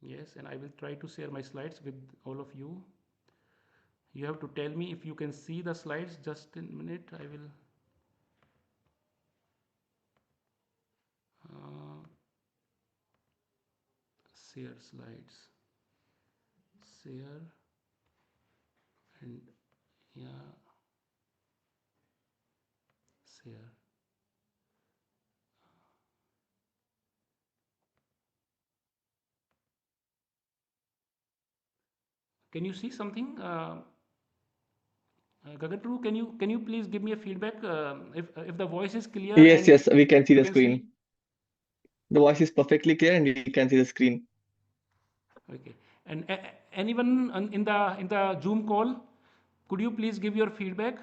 Yes, and I will try to share my slides with all of you. You have to tell me if you can see the slides. Just in a minute, I will uh, share slides. Share and yeah, share. Can you see something? Gagan Prabhu, can you please give me a feedback if the voice is clear Yes, and yes, we can see you the can see? screen. The voice is perfectly clear and we can see the screen. Okay. And anyone in the Zoom call, could you please give your feedback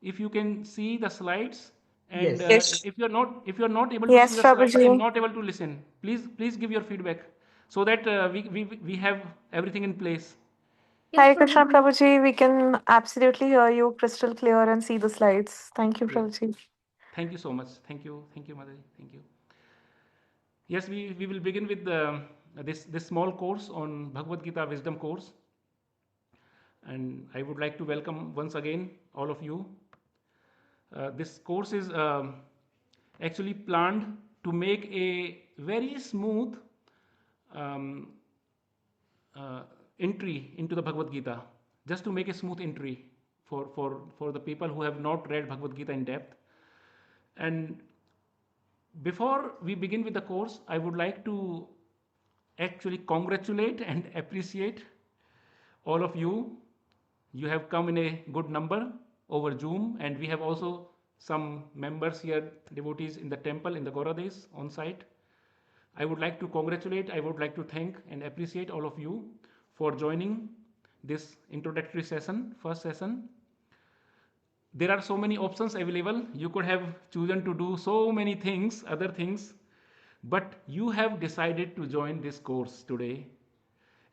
if you can see the slides? And Yes. Yes. if you're not able to see Yes, the slides, I'm Prabhuji. not able to listen. Please give your feedback so that we have everything in place. Hare Krishna, Prabhuji. We can absolutely hear you crystal clear and see the slides. Thank you, Great. Prabhuji. Thank you so much. Thank you, Madhuri. Thank you. Yes, we will begin with this small course on Bhagavad Gita wisdom course, and I would like to welcome once again all of you. This course is actually planned to make a very smooth um, uh, entry into the Bhagavad Gita, just to make a smooth entry for the people who have not read Bhagavad Gita in depth. And before we begin with the course, I would like to actually congratulate and appreciate all of you. You have come in a good number over Zoom, and we have also some members here, devotees in the temple, in the Gaurades on site. I would like to congratulate, I would like to thank and appreciate all of you for joining this introductory session, first session. There are so many options available. You could have chosen to do so many things, other things, but you have decided to join this course today.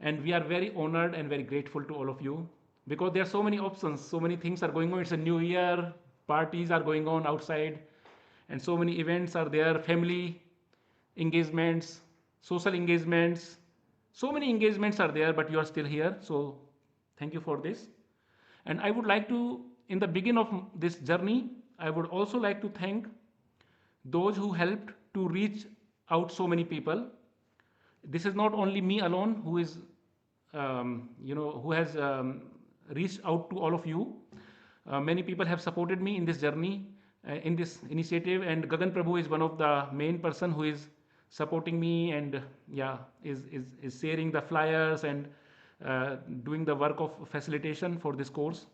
And we are very honored and very grateful to all of you because there are so many options, so many things are going on. It's a new year, parties are going on outside, and so many events are there, family engagements, social engagements. So many engagements are there, but you are still here. So thank you for this. And I would like to, in the beginning of this journey, I would also like to thank those who helped to reach out so many people. This is not only me alone who is, who has reached out to all of you. Many people have supported me in this journey, in this initiative, and Gagan Prabhu is one of the main person who is supporting me and yeah, is sharing the flyers and doing the work of facilitation for this course.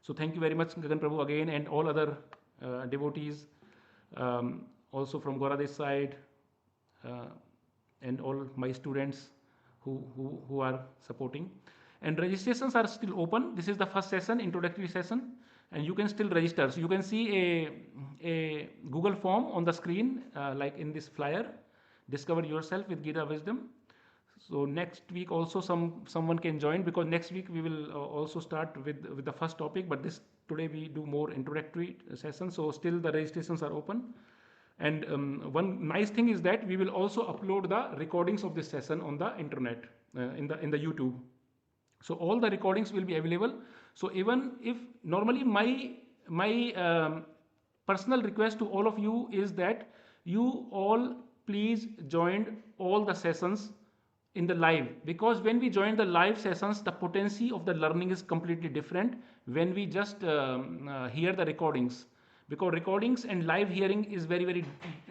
So thank you very much, Gagan Prabhu, again, and all other devotees, also from Goradesh side, uh, and all my students who are supporting. And registrations are still open. This is the first session, introductory session, and you can still register. So you can see a Google form on the screen, like in this flyer. Discover yourself with Gita wisdom. So next week also someone can join, because next week we will also start with the first topic, but this today we do more introductory session. So still the registrations are open. And one nice thing is that we will also upload the recordings of this session on the internet, in the YouTube. So all the recordings will be available. So even if normally my personal request to all of you is that you all please join all the sessions in the live, because when we join the live sessions, the potency of the learning is completely different when we just hear the recordings, because recordings and live hearing is very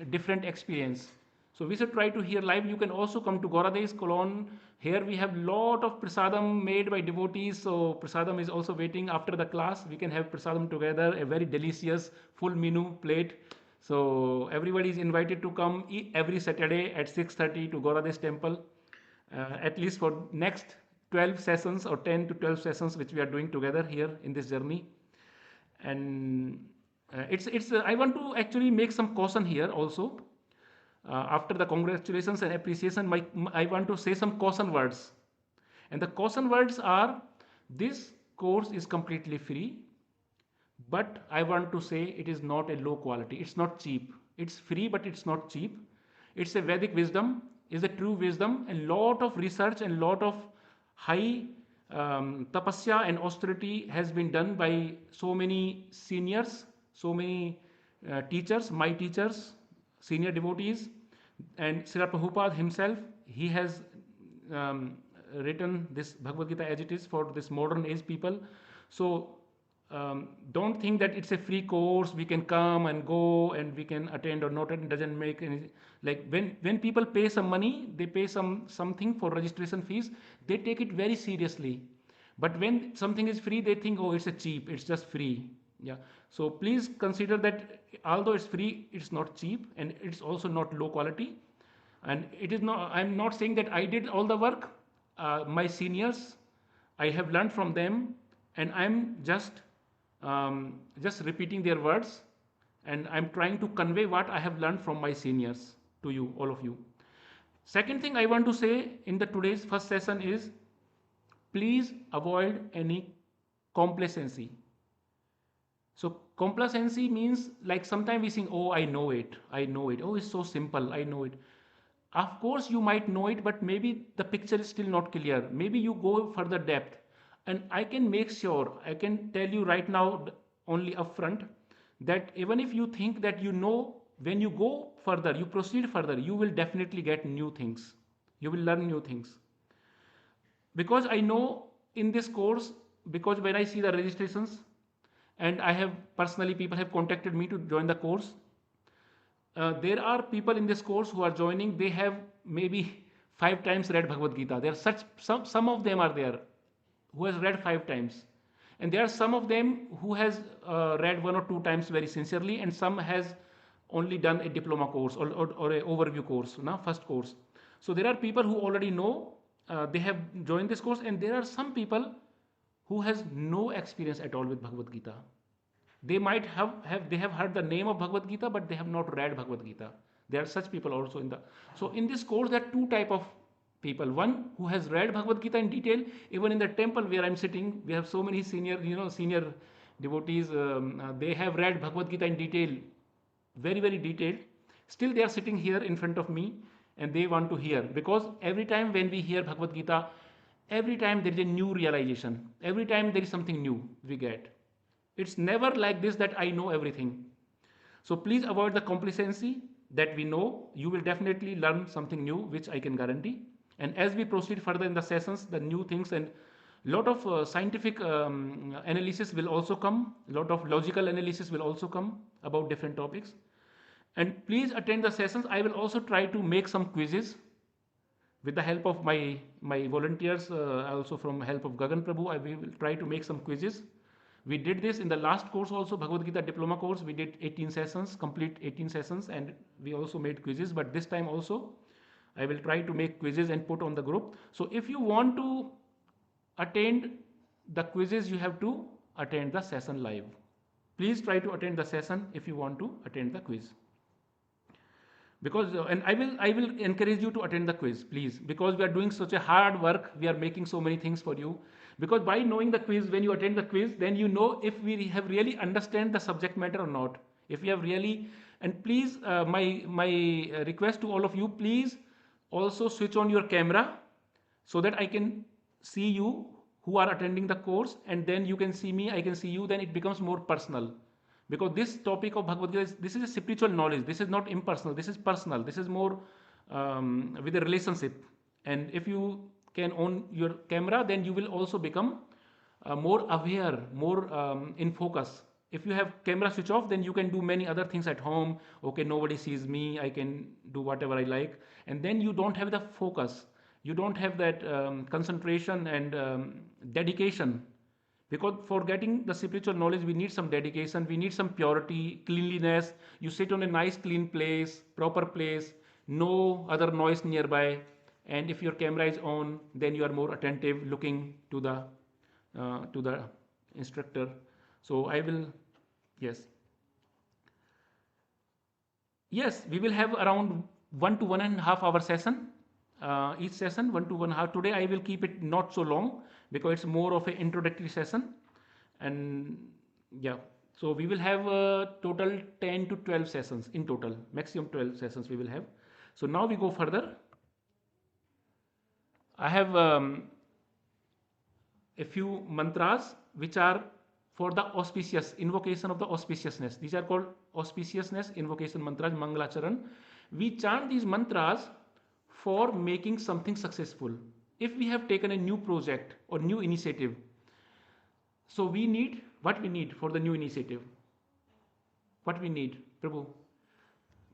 different experience. So we should try to hear live. You can also come to Goradesh, Cologne. Here we have lot of prasadam made by devotees. So prasadam is also waiting after the class. We can have prasadam together, a very delicious full menu plate. So everybody is invited to come every Saturday at 6:30 to Goradesh temple, at least for next 12 sessions or 10 to 12 sessions which we are doing together here in this journey. And it's I want to actually make some caution here also. After the congratulations and appreciation, I want to say some caution words. And the caution words are: this course is completely free, but I want to say it is not a low quality. It's not cheap. It's free, but it's not cheap. It's a Vedic wisdom. is the true wisdom, and lot of research and lot of high tapasya and austerity has been done by so many seniors, so many teachers, my teachers, senior devotees, and Srila Prabhupada himself. He has written this Bhagavad Gita as it is for this modern age people. So don't think that it's a free course, we can come and go and we can attend or not attend. Doesn't make any, like when people pay some money, they pay something for registration fees, they take it very seriously. But when something is free, they think, oh, it's a cheap, it's just free. Yeah. So please consider that although it's free, it's not cheap, and it's also not low quality. And it is not, I'm not saying that I did all the work. My seniors, I have learned from them, and I'm just repeating their words, and I'm trying to convey what I have learned from my seniors to you, all of you. Second thing I want to say in the today's first session is, please avoid any complacency. So complacency means, like sometimes we think, oh, I know it, oh, it's so simple, I know it. Of course you might know it, but maybe the picture is still not clear. Maybe you go further depth, and I can make sure, I can tell you right now only upfront, that even if you think that you know, when you go further, you proceed further, you will definitely get new things, you will learn new things. Because I know in this course, because when I see the registrations, and I have personally, people have contacted me to join the course. There are people in this course who are joining, they have maybe 5 times read Bhagavad Gita. There are such, some of them are there who has read 5 times. And there are some of them who has read 1 or 2 times very sincerely, and some has only done a diploma course or a overview course, first course. So there are people who already know, they have joined this course, and there are some people who has no experience at all with Bhagavad Gita. They might they have heard the name of Bhagavad Gita, but they have not read Bhagavad Gita. There are such people also in the. So in this course, there are 2 type of people. One who has read Bhagavad Gita in detail. Even in the temple where I'm sitting, we have so many senior devotees. They have read Bhagavad Gita in detail, very, very detailed. Still, they are sitting here in front of me, and they want to hear, because every time when we hear Bhagavad Gita, every time there is a new realization. Every time there is something new we get. It's never like this that I know everything. So please avoid the complacency that we know. You will definitely learn something new, which I can guarantee. And as we proceed further in the sessions, the new things and lot of scientific analysis will also come. Lot of logical analysis will also come about different topics. And please attend the sessions. I will also try to make some quizzes with the help of my volunteers, also from help of Gagan Prabhu. I will try to make some quizzes. We did this in the last course also, Bhagavad Gita diploma course. We did 18 sessions, complete 18 sessions, and we also made quizzes. But this time also, I will try to make quizzes and put on the group. So if you want to attend the quizzes, you have to attend the session live. Please try to attend the session if you want to attend the quiz. Because and I will encourage you to attend the quiz, please, because we are doing such a hard work. We are making so many things for you. Because by knowing the quiz, when you attend the quiz, then you know if we have really understand the subject matter or not. If we have really, and please, my request to all of you, please also switch on your camera so that I can see you who are attending the course, and then you can see me, I can see you. Then it becomes more personal. Because this topic of Bhagavad Gita, this is a spiritual knowledge. This is not impersonal. This is personal. This is more with a relationship. And if you can own your camera, then you will also become more aware, more in focus. If you have camera switch off, then you can do many other things at home. Okay, nobody sees me. I can do whatever I like. And then you don't have the focus. You don't have that concentration and dedication. Because for getting the spiritual knowledge, we need some dedication, we need some purity, cleanliness. You sit on a nice clean place, proper place, no other noise nearby. And if your camera is on, then you are more attentive, looking to the instructor. So I will, yes, we will have around 1 to 1.5 hour session. Each session 1 to 1 hour. Today I will keep it not so long, because it's more of an introductory session. And yeah, so we will have total 10 to 12 sessions in total, maximum 12 sessions we will have. So now we go further. I have a few mantras which are for the auspicious invocation of the auspiciousness. These are called auspiciousness invocation mantras, Mangalacharan. We chant these mantras for making something successful. If we have taken a new project or new initiative, so we need what we need for the new initiative. What we need, Prabhu?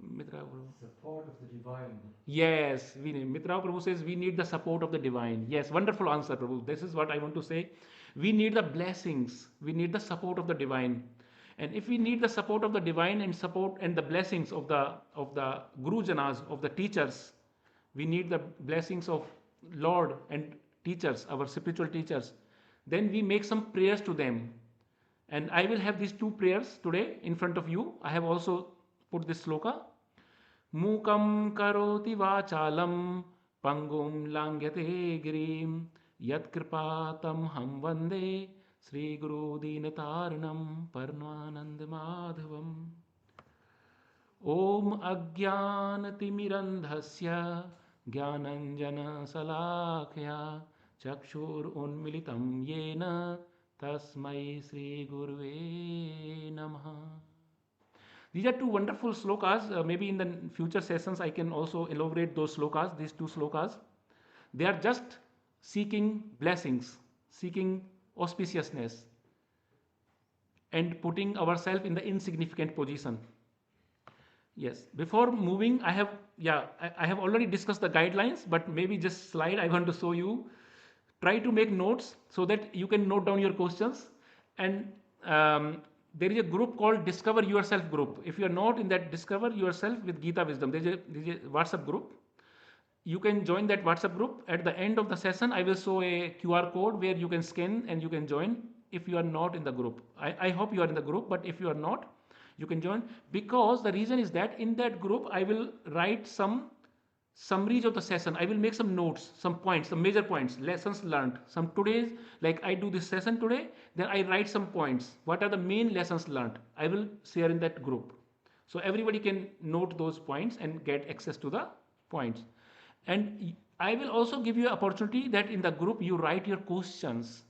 Mitra Prabhu. Support of the divine. Yes, we need. Mitra Prabhu says we need the support of the divine. Yes, wonderful answer, Prabhu. This is what I want to say. We need the blessings. We need the support of the divine. And if we need the support of the divine and support and the blessings of the Guru Janas, of the teachers, we need the blessings of Lord and teachers, our spiritual teachers. Then we make some prayers to them. And I will have these two prayers today in front of you. I have also put this sloka. Mukam karoti vachalam pangum langyate girim yat kripatam ham vande Sri Guru Dinatarnam Parmanand Madhavam. Om Ajnanatimirandhasya Jnananjana Salakya Chakshur Unmilitam Yena Tasmai Sri Guruve Namaha. These are two wonderful slokas. Maybe in the future sessions I can also elaborate those slokas, these two slokas. They are just seeking blessings, seeking auspiciousness, and putting ourselves in the insignificant position. Yes, before moving, I have already discussed the guidelines, but maybe just slide I want to show you. Try to make notes so that you can note down your questions. And there is a group called Discover Yourself group. If you are not in that Discover Yourself with Gita Wisdom, there is a WhatsApp group. You can join that WhatsApp group. At the end of the session, I will show a QR code where you can scan and you can join if you are not in the group. I hope you are in the group, but if you are not, you can join, because the reason is that in that group, I will write some summaries of the session. I will make some notes, some points, some major points, lessons learned. Some today's, like I do this session today, then I write some points. What are the main lessons learned? I will share in that group. So everybody can note those points and get access to the points. And I will also give you an opportunity that in the group you write your questions,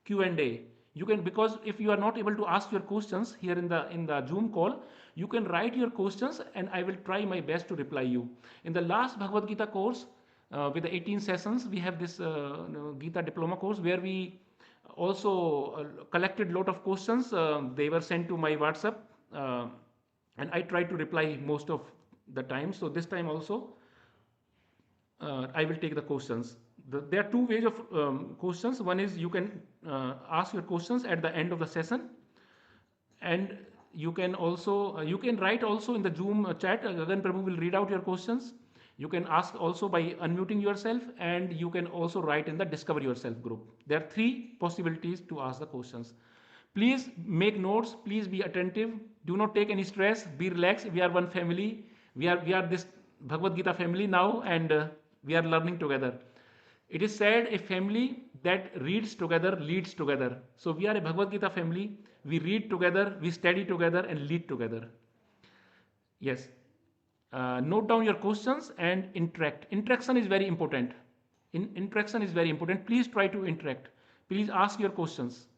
Q&A. You can, because if you are not able to ask your questions here in the Zoom call, you can write your questions and I will try my best to reply you. In the last Bhagavad Gita course, with the 18 sessions, we have this Gita diploma course where we also collected a lot of questions. They were sent to my WhatsApp and I tried to reply most of the time. So this time also, I will take the questions. There are two ways of questions. One is you can ask your questions at the end of the session, and you can also you can write also in the Zoom chat. Gagan Prabhu will read out your questions. You can ask also by unmuting yourself, and you can also write in the Discover Yourself group. There are three possibilities to ask the questions. Please make notes. Please be attentive. Do not take any stress. Be relaxed. We are one family. We are this Bhagavad Gita family now, and we are learning together. It is said a family that reads together leads together. So we are a Bhagavad Gita family. We read together, we study together, and lead together. Yes. Note down your questions and interact. Interaction is very important. Interaction is very important. Please try to interact. Please ask your questions.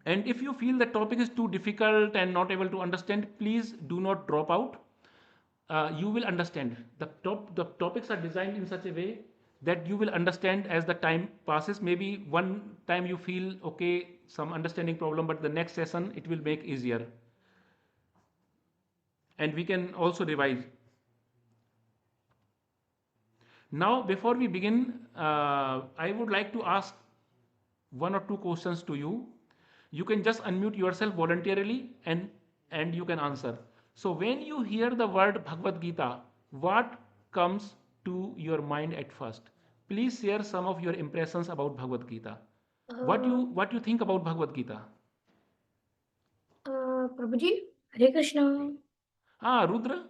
And if you feel the topic is too difficult and not able to understand, please do not drop out. You will understand. The topics are designed in such a way that you will understand as the time passes. Maybe one time you feel okay, some understanding problem, but the next session it will make easier. And we can also revise. Now, before we begin, I would like to ask one or two questions to you. You can just unmute yourself voluntarily and you can answer. So when you hear the word Bhagavad Gita, what comes to your mind at first? Please share some of your impressions about Bhagavad Gita. What you think about Bhagavad Gita? Prabhuji, Hare Krishna. Rudra?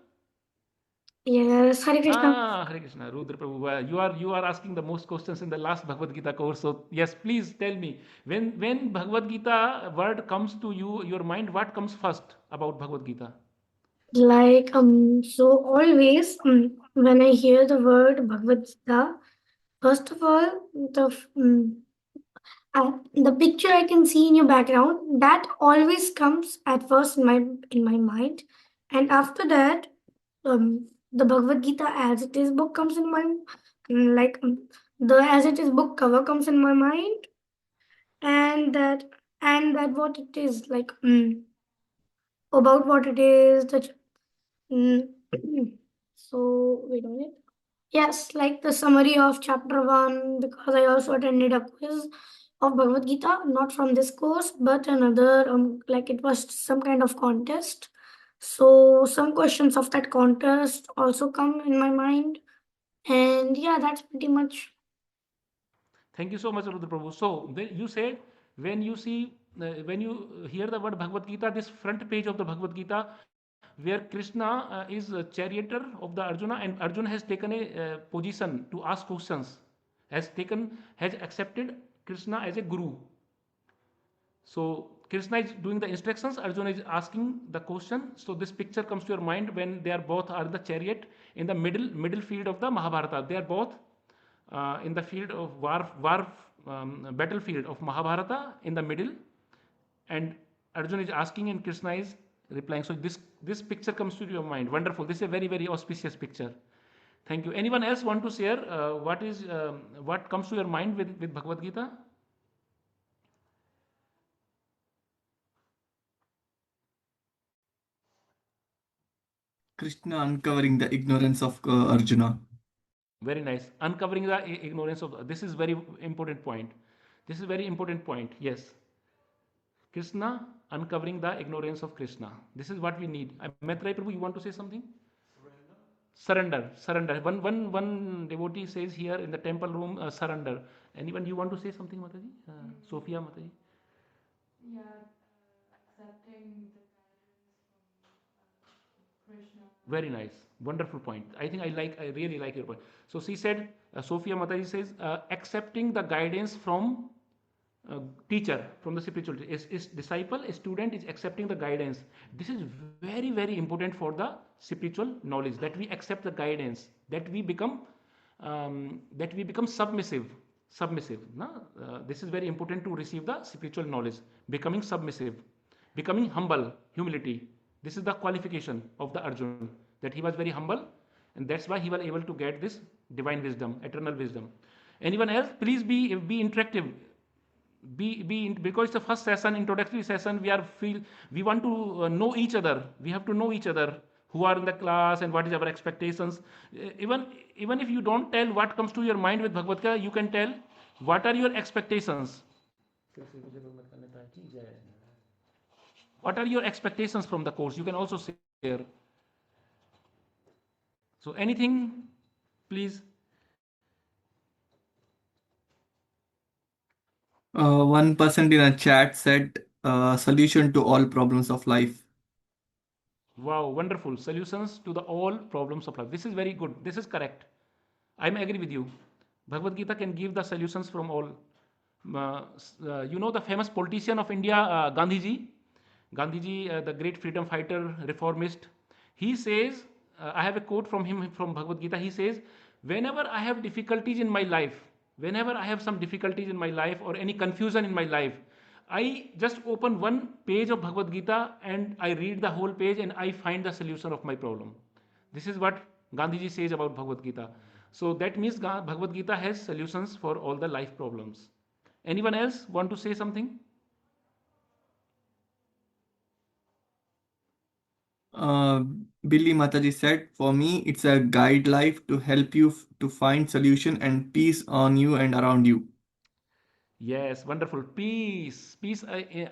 Yes, Hare Krishna. Hare Krishna, Rudra Prabhu. You are asking the most questions in the last Bhagavad Gita course. So yes, please tell me, when Bhagavad Gita word comes to you, your mind, what comes first about Bhagavad Gita? So always when I hear the word Bhagavad Gita, first of all, the picture I can see in your background, that always comes at first in my mind, and after that, the Bhagavad Gita as it is book comes in my like the as it is book cover comes in my mind, and that what it is like about what it is that mm, so wait a minute. Yes, like the summary of chapter 1, because I also attended a quiz of Bhagavad Gita, not from this course, but another, like it was some kind of contest. So some questions of that contest also come in my mind. And yeah, that's pretty much. Thank you so much, Rudra Prabhu. So you said when you see when you hear the word Bhagavad Gita, this front page of the Bhagavad Gita, where Krishna is a charioteer of the Arjuna, and Arjuna has taken a position to ask questions, has accepted Krishna as a guru. So Krishna is doing the instructions, Arjuna is asking the question. So this picture comes to your mind when they are both are the chariot in the middle field of the Mahabharata. They are both in the field of battlefield of Mahabharata in the middle, and Arjuna is asking and Krishna is replying. So this picture comes to your mind. Wonderful. This is a very very auspicious picture. Thank you. Anyone else want to share what comes to your mind with Bhagavad Gita? Krishna uncovering the ignorance of Arjuna. Very nice. Uncovering the ignorance of this is very important point. This is very important point. Yes. Krishna uncovering the ignorance of Krishna. This is what we need. Maitreya Prabhu, you want to say something? Surrender. One devotee says here in the temple room, surrender. Anyone you want to say something, Mataji? Sophia, Mataji. Yeah, accepting the Krishna. Very nice. Wonderful point. I really like your point. So she said, Sophia Mataji says, accepting the guidance from teacher, from the spiritual teacher. Is disciple, a student is accepting the guidance. This is very, very important for the spiritual knowledge, that we accept the guidance, that we become submissive. No? This is very important to receive the spiritual knowledge. Becoming submissive, becoming humble, humility. This is the qualification of the Arjuna, that he was very humble, and that's why he was able to get this divine wisdom, eternal wisdom. Anyone else? Please be interactive. Because it's the first session, introductory session. We want to know each other. We have to know each other, who are in the class and what is our expectations. Even if you don't tell what comes to your mind with Bhagavad Gita, you can tell what are your expectations. What are your expectations from the course? You can also share. So anything, please. One person in a chat said, solution to all problems of life. Wow, wonderful. Solutions to the all problems of life. This is very good. This is correct. I agree with you. Bhagavad Gita can give the solutions from all. You know the famous politician of India, Gandhiji? Gandhiji, the great freedom fighter, reformist. He says, I have a quote from him from Bhagavad Gita. He says, whenever I have difficulties in my life, whenever I have some difficulties in my life or any confusion in my life, I just open one page of Bhagavad Gita and I read the whole page and I find the solution of my problem. This is what Gandhiji says about Bhagavad Gita. So that means Bhagavad Gita has solutions for all the life problems. Anyone else want to say something? Billy Mataji said, for me, it's a guide life to help you to find solution and peace on you and around you. Yes, wonderful. Peace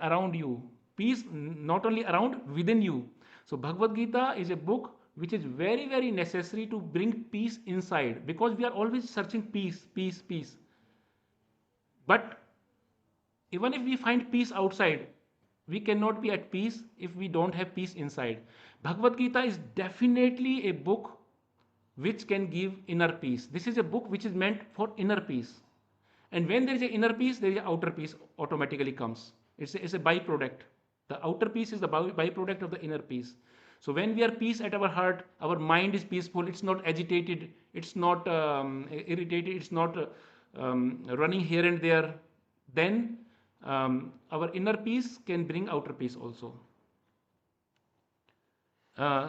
around you. Peace not only around, within you. So Bhagavad Gita is a book which is very, very necessary to bring peace inside, because we are always searching peace. But even if we find peace outside, we cannot be at peace if we don't have peace inside. Bhagavad Gita is definitely a book which can give inner peace. This is a book which is meant for inner peace. And when there is an inner peace, there is an outer peace automatically comes. It's a byproduct. The outer peace is the byproduct of the inner peace. So when we are peace at our heart, our mind is peaceful, it's not agitated, it's not irritated, it's not running here and there, then our inner peace can bring outer peace also.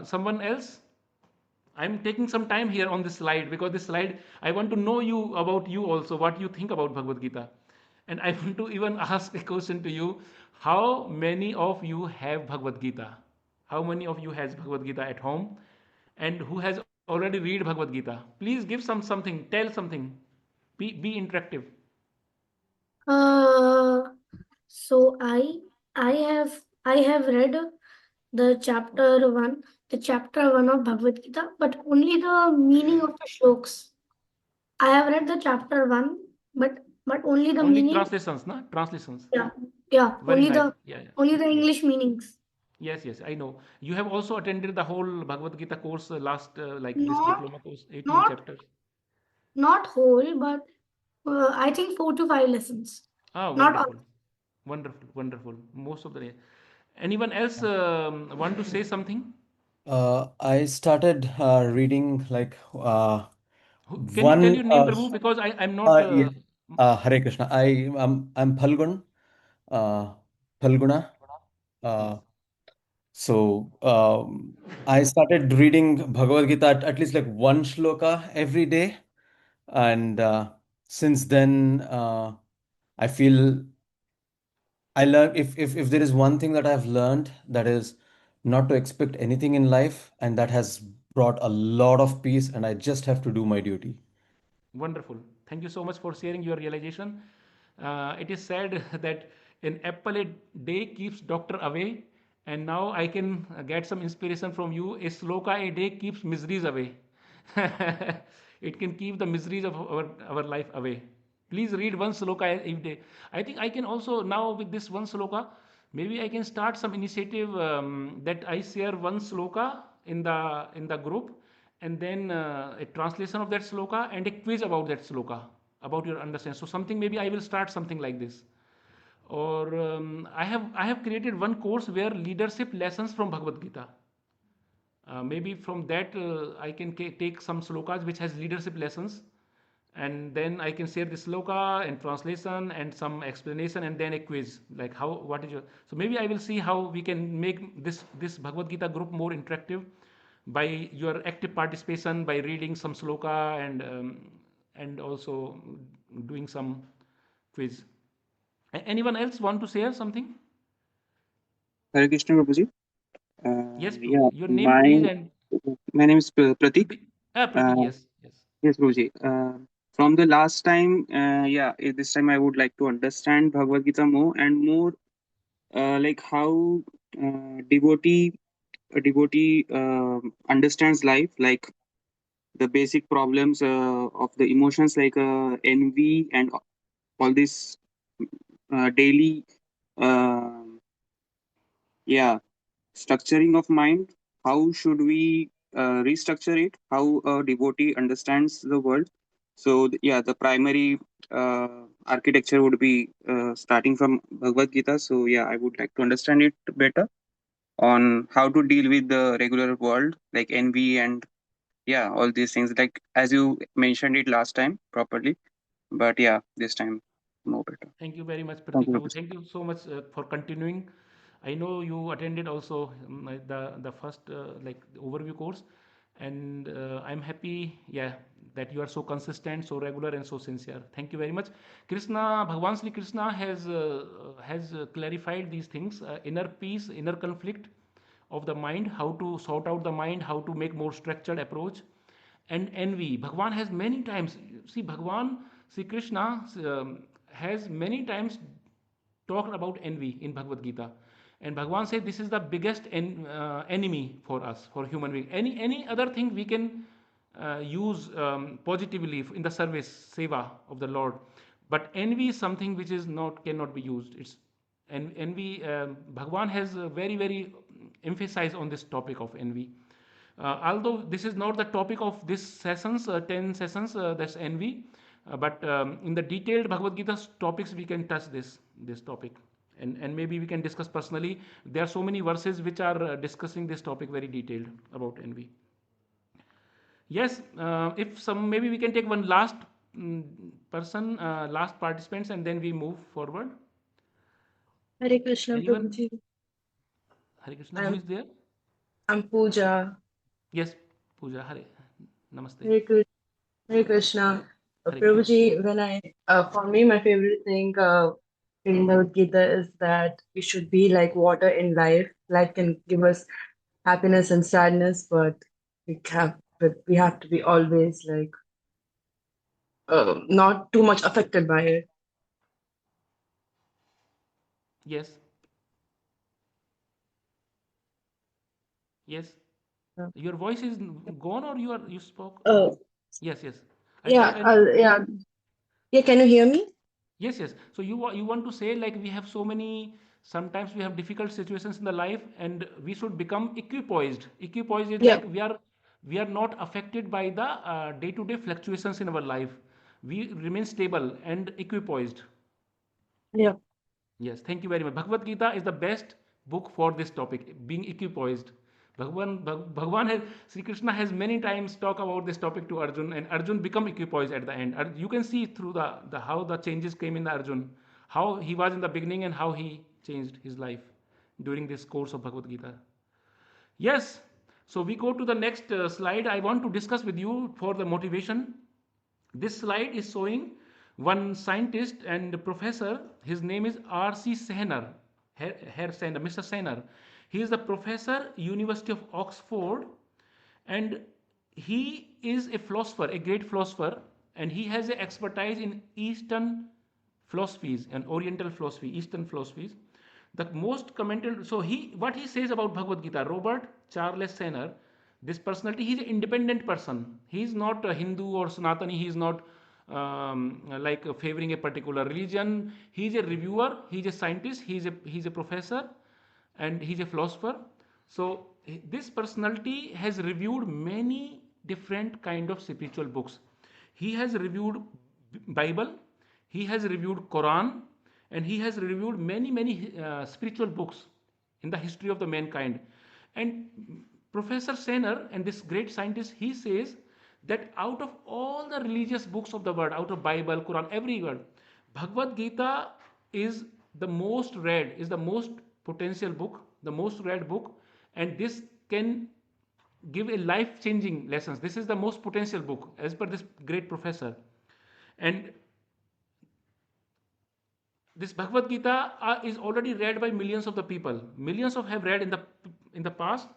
Someone else? I'm taking some time here on this slide because this slide, I want to know you about you also, what you think about Bhagavad Gita. And I want to even ask a question to you. How many of you have Bhagavad Gita? How many of you has Bhagavad Gita at home? And who has already read Bhagavad Gita? Please give something, tell something. Be interactive. Uh, so I have read the chapter one of Bhagavad Gita, but only the meaning of the shloks. I have read the chapter one, but only the Only meaning. translations, na? Translations. Yeah, Very only nice. the Yeah, yeah. only the Yes. English meanings. Yes, I know. You have also attended the whole Bhagavad Gita course last, like this Not diploma course, 18 not chapters. not whole, but I think 4 to 5 lessons. Ah, Not all. wonderful. Wonderful. Most of the day. Anyone else want to say something? I started reading like Can you tell one. your name, Prabhu? Because I'm not. Yeah. Hare Krishna. I'm Phalgun. Uh, Phalguna. Yes. Uh, so I started reading Bhagavad Gita at least like one shloka every day, and since then I feel I learned if there is one thing that I've learned, that is not to expect anything in life, and that has brought a lot of peace, and I just have to do my duty. Wonderful. Thank you so much for sharing your realization. It is said that an apple a day keeps doctor away, and now I can get some inspiration from you. A sloka a day keeps miseries away. It can keep the miseries of our life away. Please read one sloka every day. I think I can also now with this one sloka, maybe I can start some initiative that I share one sloka in the group, and then a translation of that sloka and a quiz about that sloka, about your understanding. So something, maybe I will start something like this. Or I have created one course where leadership lessons from Bhagavad Gita. Maybe from that I can take some slokas which has leadership lessons, and then I can share the sloka and translation and some explanation, and then a quiz like how what is your. So maybe I will see how we can make this Bhagavad Gita group more interactive by your active participation, by reading some sloka and also doing some quiz. Anyone else want to share something? Hare Krishna Prabhuji. Yes, Yeah, Prabhuji. Your name, please, and my name is Pratik. Pratik. Yes. Yes, Prabhuji. From the last time, this time I would like to understand Bhagavad Gita more and more, like how a devotee understands life, like the basic problems of the emotions, like envy and all this daily, uh, yeah, structuring of mind. How should we restructure it? How a devotee understands the world? So the primary architecture would be starting from Bhagavad Gita. So yeah, I would like to understand it better on how to deal with the regular world, like envy and all these things, like as you mentioned it last time properly, but this time more better. Thank you very much, Thank Pratik you, Prabhu. Prabhuji. Thank you so much for continuing. I know you attended also the first like overview course, and I'm happy, that you are so consistent, so regular, and so sincere. Thank you very much. Bhagwan Sri Krishna has clarified these things: inner peace, inner conflict of the mind, how to sort out the mind, how to make more structured approach, and envy. Bhagwan has many times, see, Bhagwan, Sri Krishna has many times talked about envy in Bhagavad Gita. And Bhagwan said this is the biggest enemy for us, for human being. Any other thing we can use positively in the service, seva of the Lord. But envy is something which is not cannot be used. It's and envy. Bhagwan has very emphasized on this topic of envy. Although this is not the topic of this sessions, 10 sessions, that's envy, but in the detailed Bhagavad Gita topics we can touch this topic. and maybe we can discuss personally. There are so many verses which are discussing this topic very detailed about envy. Yes, if some, maybe we can take one last person, last participants, and then we move forward. Hare Krishna, Anyone? Prabhuji. Hare Krishna. Who is there? I'm Pooja. Yes, Pooja. Hare. Namaste. Hare Krishna. Hare Krishna. Prabhuji, for me, my favorite thing in Bhagavad Gita is that we should be like water in life. Life can give us happiness and sadness, but we have to be always like not too much affected by it. Yes. Yes. Yeah. Your voice is gone, or you spoke? Oh, Yes, yes. yeah. Can you hear me? Yes, yes. So you want to say, like, we have so many, sometimes we have difficult situations in the life, and we should become equipoised. Equipoised is Yeah. like we are not affected by the day-to-day fluctuations in our life. We remain stable and equipoised. Yeah. Yes, thank you very much. Bhagavad Gita is the best book for this topic, being equipoised. Bhagwan has, Sri Krishna has many times talked about this topic to Arjun, and Arjun become equipoised at the end. You can see through the how the changes came in the Arjun, how he was in the beginning and how he changed his life during this course of Bhagavad Gita. Yes, so we go to the next slide. I want to discuss with you for the motivation. This slide is showing one scientist and professor. His name is R.C. Sehner, Herr Sehner, Mr. Sehner. He is the professor, University of Oxford, and he is a philosopher, a great philosopher, and he has an expertise in Eastern philosophies and Oriental philosophy, Eastern philosophies. The most commented, so what he says about Bhagavad Gita, Robert Charles Sehner, this personality, he's an independent person. He's not a Hindu or Sanatani. He's not like favoring a particular religion. He's a reviewer. He's a scientist. He's a professor, and he's a philosopher. So this personality has reviewed many different kind of spiritual books. He has reviewed Bible. He has reviewed Quran, and he has reviewed many spiritual books in the history of the mankind. And Professor Sehner, and this great scientist, he says that out of all the religious books of the world, out of Bible, Quran, every word, Bhagavad Gita is the most read, is the most potential book, the most read book, and this can give a life-changing lessons. This is the most potential book as per this great professor. And this Bhagavad Gita is already read by millions of the people. Millions of have read in the past,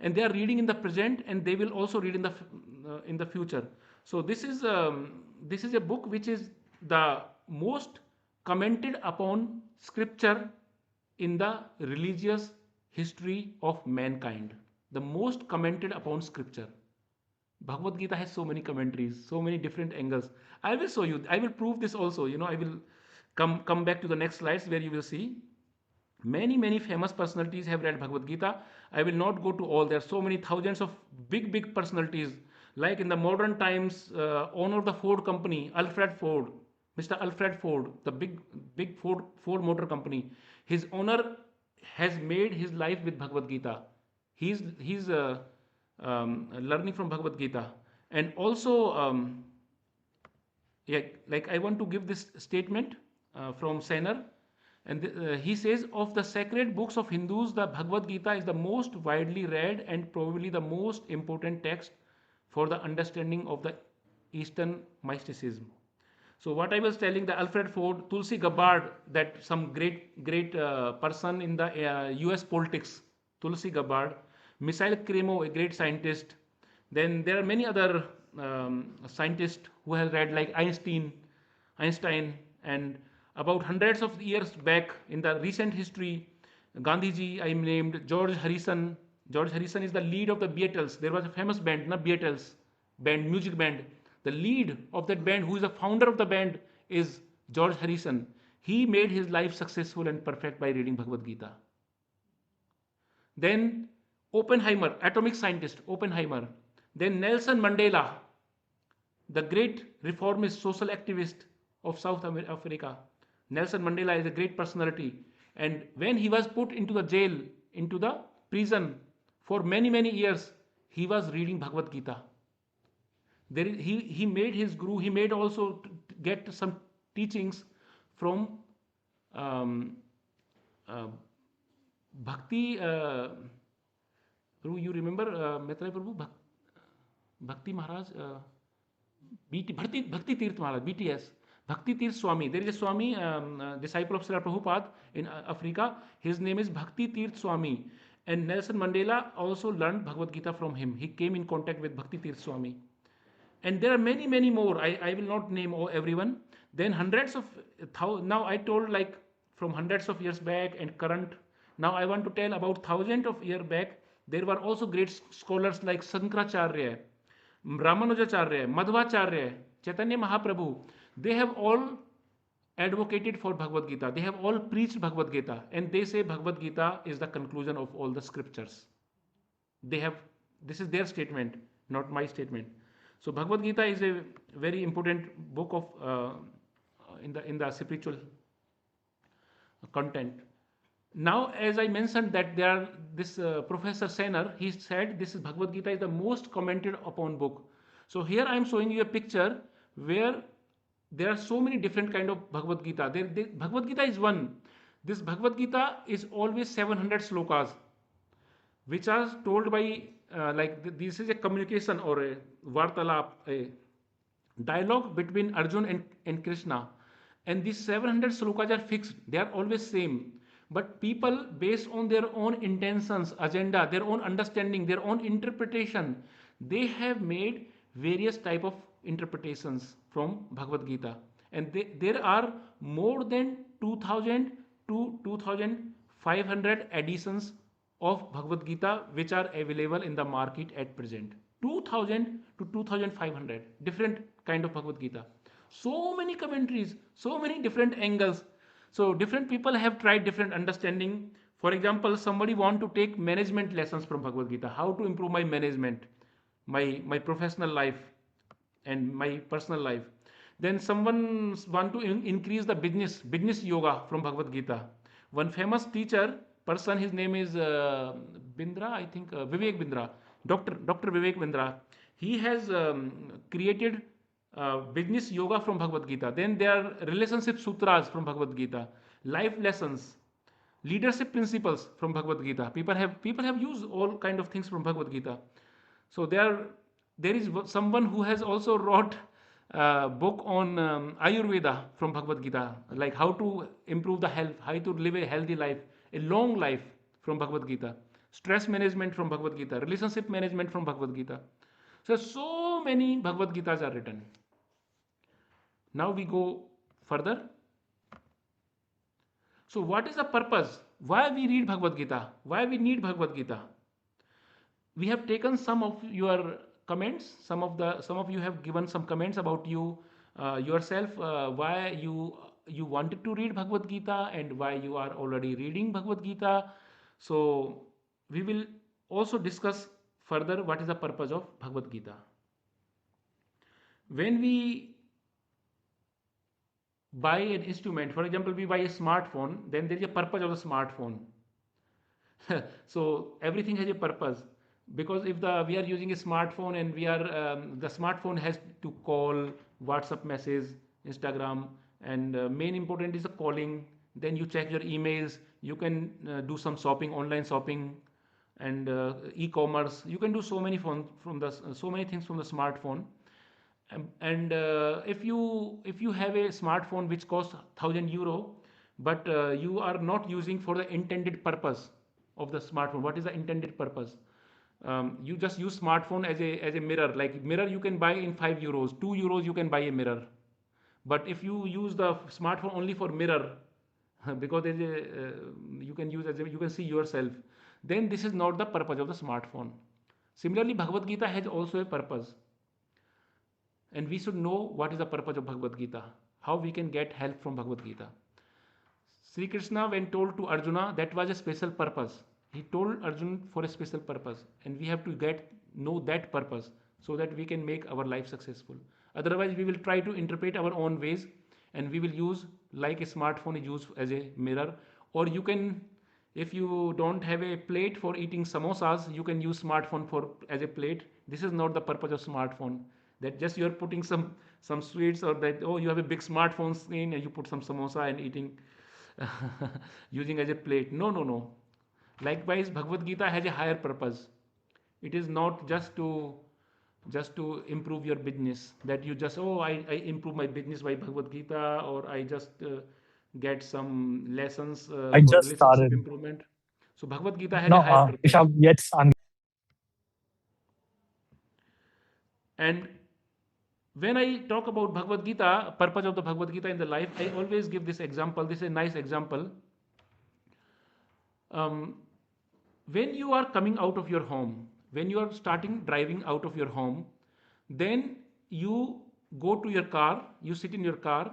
and they are reading in the present, and they will also read in the future. So this is a book which is the most commented upon scripture in the religious history of mankind. The most commented upon scripture. Bhagavad Gita has so many commentaries, so many different angles. I will show you. I will prove this also. I will come back to the next slides where you will see many famous personalities have read Bhagavad Gita. I will not go to all. There are so many thousands of big personalities. Like in the modern times, owner of the Ford company, Alfred Ford, Mr. Alfred Ford, the big Ford Motor Company. His owner has made his life with Bhagavad Gita. He's learning from Bhagavad Gita, and also like I want to give this statement from Sehner, and he says, of the sacred books of Hindus, the Bhagavad Gita is the most widely read and probably the most important text for the understanding of the Eastern mysticism. So what I was telling, the Alfred Ford, Tulsi Gabbard, that some great person in the US politics, Tulsi Gabbard, Mikhail Cremo, a great scientist. Then there are many other scientists who have read, like Einstein, and about hundreds of years back in the recent history, Gandhiji, I named George Harrison. George Harrison is the lead of the Beatles. There was a famous band, Beatles band, music band. The lead of that band, who is the founder of the band, is George Harrison. He made his life successful and perfect by reading Bhagavad Gita. Then Oppenheimer, atomic scientist, Oppenheimer. Then Nelson Mandela, the great reformist, social activist of South Africa. Nelson Mandela is a great personality. And when he was put into the jail, into the prison for many, many years, he was reading Bhagavad Gita. He made his guru, he made also get some teachings from um, uh, Bhakti. You remember Maitre Prabhu? Bhakti Maharaj? Bhakti Tirth Maharaj, BTS. Bhakti Tirth Swami. There is a Swami, disciple of Srila Prabhupada in Africa. His name is Bhakti Tirth Swami. And Nelson Mandela also learned Bhagavad Gita from him. He came in contact with Bhakti Tirth Swami. And there are many, many more. I will not name everyone. Then hundreds of, now I told like from hundreds of years back and current. Now I want to tell about thousands of years back. There were also great scholars like Sankaracharya, Ramanujacharya, Madhvacharya, Chaitanya Mahaprabhu. They have all advocated for Bhagavad Gita. They have all preached Bhagavad Gita. And they say Bhagavad Gita is the conclusion of all the scriptures. This is their statement, not my statement. So Bhagavad Gita is a very important book of in the spiritual content. Now, as I mentioned that this Professor Sener, he said this is Bhagavad Gita is the most commented upon book. So here I am showing you a picture where there are so many different kind of Bhagavad Gita. Bhagavad Gita is one. This Bhagavad Gita is always 700 slokas, which are told by this is a communication or a vartalap, a dialogue between Arjun and Krishna. And these 700 slokas are fixed. They are always same. But people, based on their own intentions, agenda, their own understanding, their own interpretation, they have made various type of interpretations from Bhagavad Gita. And there are more than 2000 to 2500 editions of Bhagavad Gita which are available in the market at present. 2000 to 2500 different kind of Bhagavad Gita. So many commentaries, so many different angles. So different people have tried different understanding. For example, somebody want to take management lessons from Bhagavad Gita. How to improve my management, my professional life and my personal life. Then someone want to increase the business yoga from Bhagavad Gita. One famous teacher person, his name is Bindra, I think Vivek Bindra, Dr. Vivek Bindra. He has created business yoga from Bhagavad Gita. Then there are relationship sutras from Bhagavad Gita, life lessons, leadership principles from Bhagavad Gita. People have used all kind of things from Bhagavad Gita. So there is someone who has also wrote a book on Ayurveda from Bhagavad Gita, like how to improve the health, how to live a healthy life, a long life from Bhagavad Gita, stress management from Bhagavad Gita, relationship management from Bhagavad Gita. So many Bhagavad Gitas are written. Now we go further. So what is the purpose? Why we read Bhagavad Gita? Why we need Bhagavad Gita? We have taken some of your comments. Some of you have given some comments about yourself. Why you wanted to read Bhagavad Gita and why you are already reading Bhagavad Gita. So we will also discuss further what is the purpose of Bhagavad Gita. When we buy an instrument, for example, we buy a smartphone, then there is a purpose of the smartphone. So everything has a purpose, because if we are using a smartphone and the smartphone has to call, WhatsApp message, Instagram, and main important is the calling. Then you check your emails. You can do some shopping, online shopping, and e-commerce. You can do so many things from the smartphone. And if you have a smartphone which costs €1,000, but you are not using for the intended purpose of the smartphone. What is the intended purpose? You just use smartphone as a mirror. Like mirror you can buy in €5, €2 you can buy a mirror. But if you use the smartphone only for mirror, because you can see yourself, then this is not the purpose of the smartphone. Similarly, Bhagavad Gita has also a purpose. And we should know what is the purpose of Bhagavad Gita, how we can get help from Bhagavad Gita. Sri Krishna, when told to Arjuna, that was a special purpose. He told Arjuna for a special purpose, and we have to know that purpose so that we can make our life successful. Otherwise, we will try to interpret our own ways, and we will use like a smartphone is used as a mirror, Or you can, if you don't have a plate for eating samosas, you can use smartphone for as a plate. This is not the purpose of smartphone, that just you are putting some sweets, or that, oh, you have a big smartphone screen and you put some samosa and eating using as a plate. No, no, no. Likewise, Bhagavad Gita has a higher purpose. It is not just to improve your business, that you just, oh, I improve my business by Bhagavad Gita, or I just get some lessons I for just relationship started. improvement. So Bhagavad Gita has a No, higher purpose. Isham, jetzt an. And when I talk about Bhagavad Gita, purpose of the Bhagavad Gita in the life, I always give this example. This is a nice example. When you are coming out of your home, when you are starting driving out of your home, then you go to your car, you sit in your car,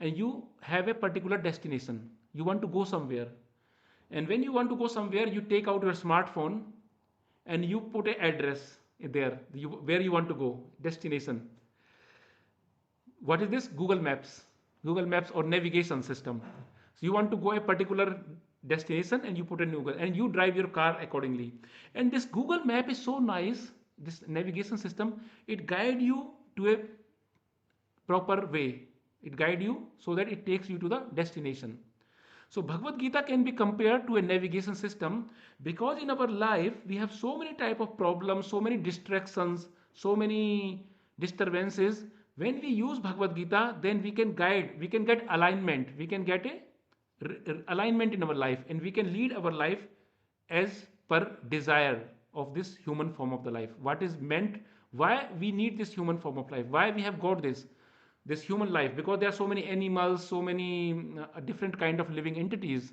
and you have a particular destination. You want to go somewhere. And when you want to go somewhere, you take out your smartphone and you put an address there, where you want to go, destination. What is this? Google Maps or navigation system. So you want to go a particular destination and you put in Google and you drive your car accordingly. And this Google Map is so nice, this navigation system, it guides you to a proper way. It guides you so that it takes you to the destination. So Bhagavad Gita can be compared to a navigation system, because in our life we have so many type of problems, so many distractions, so many disturbances. When we use Bhagavad Gita, then we can get alignment, we can get a alignment in our life, and we can lead our life as per desire of this human form of the life. What is meant, why we need this human form of life, why we have got this human life, because there are so many animals, so many different kind of living entities.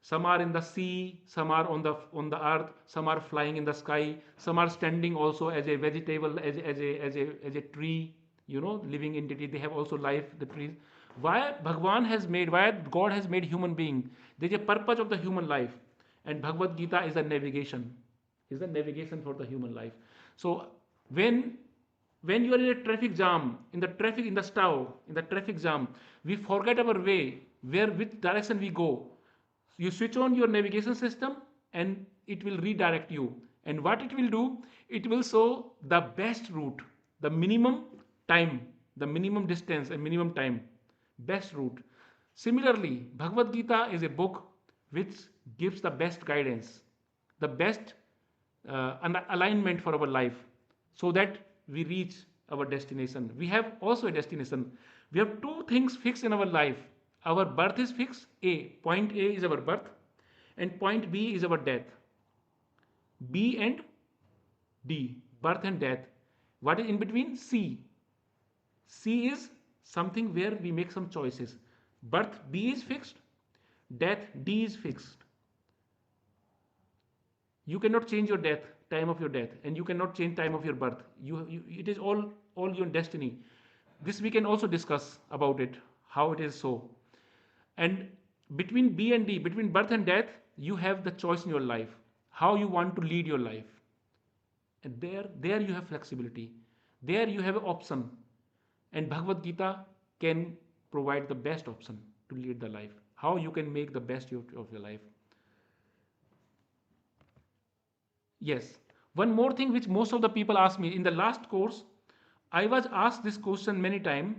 Some are in the sea, some are on the earth, some are flying in the sky, some are standing also as a vegetable, as a tree, living entity. They have also life, the trees. Why God has made human being? There is a purpose of the human life, and Bhagavad Gita is a navigation, for the human life. So when you are in a traffic jam, in the traffic jam, we forget our way, which direction we go. You switch on your navigation system and it will redirect you. And what it will do, it will show the best route, the minimum time, the minimum distance and minimum time, best route. Similarly, Bhagavad Gita is a book which gives the best guidance, the best alignment for our life, so that we reach our destination. We have also a destination. We have two things fixed in our life. Our birth is fixed. Point A is our birth, and point B is our death. B and D, birth and death. What is in between? C. C is something where we make some choices. Birth B is fixed, death D is fixed. You cannot change your death, time of your death, and you cannot change time of your birth. It is all your destiny. This we can also discuss about it, how it is so. And between B and D, between birth and death, you have the choice in your life, how you want to lead your life. And there you have flexibility. There you have an option. And Bhagavad Gita can provide the best option to lead the life. How you can make the best of your life. Yes. One more thing which most of the people ask me in the last course, I was asked this question many times: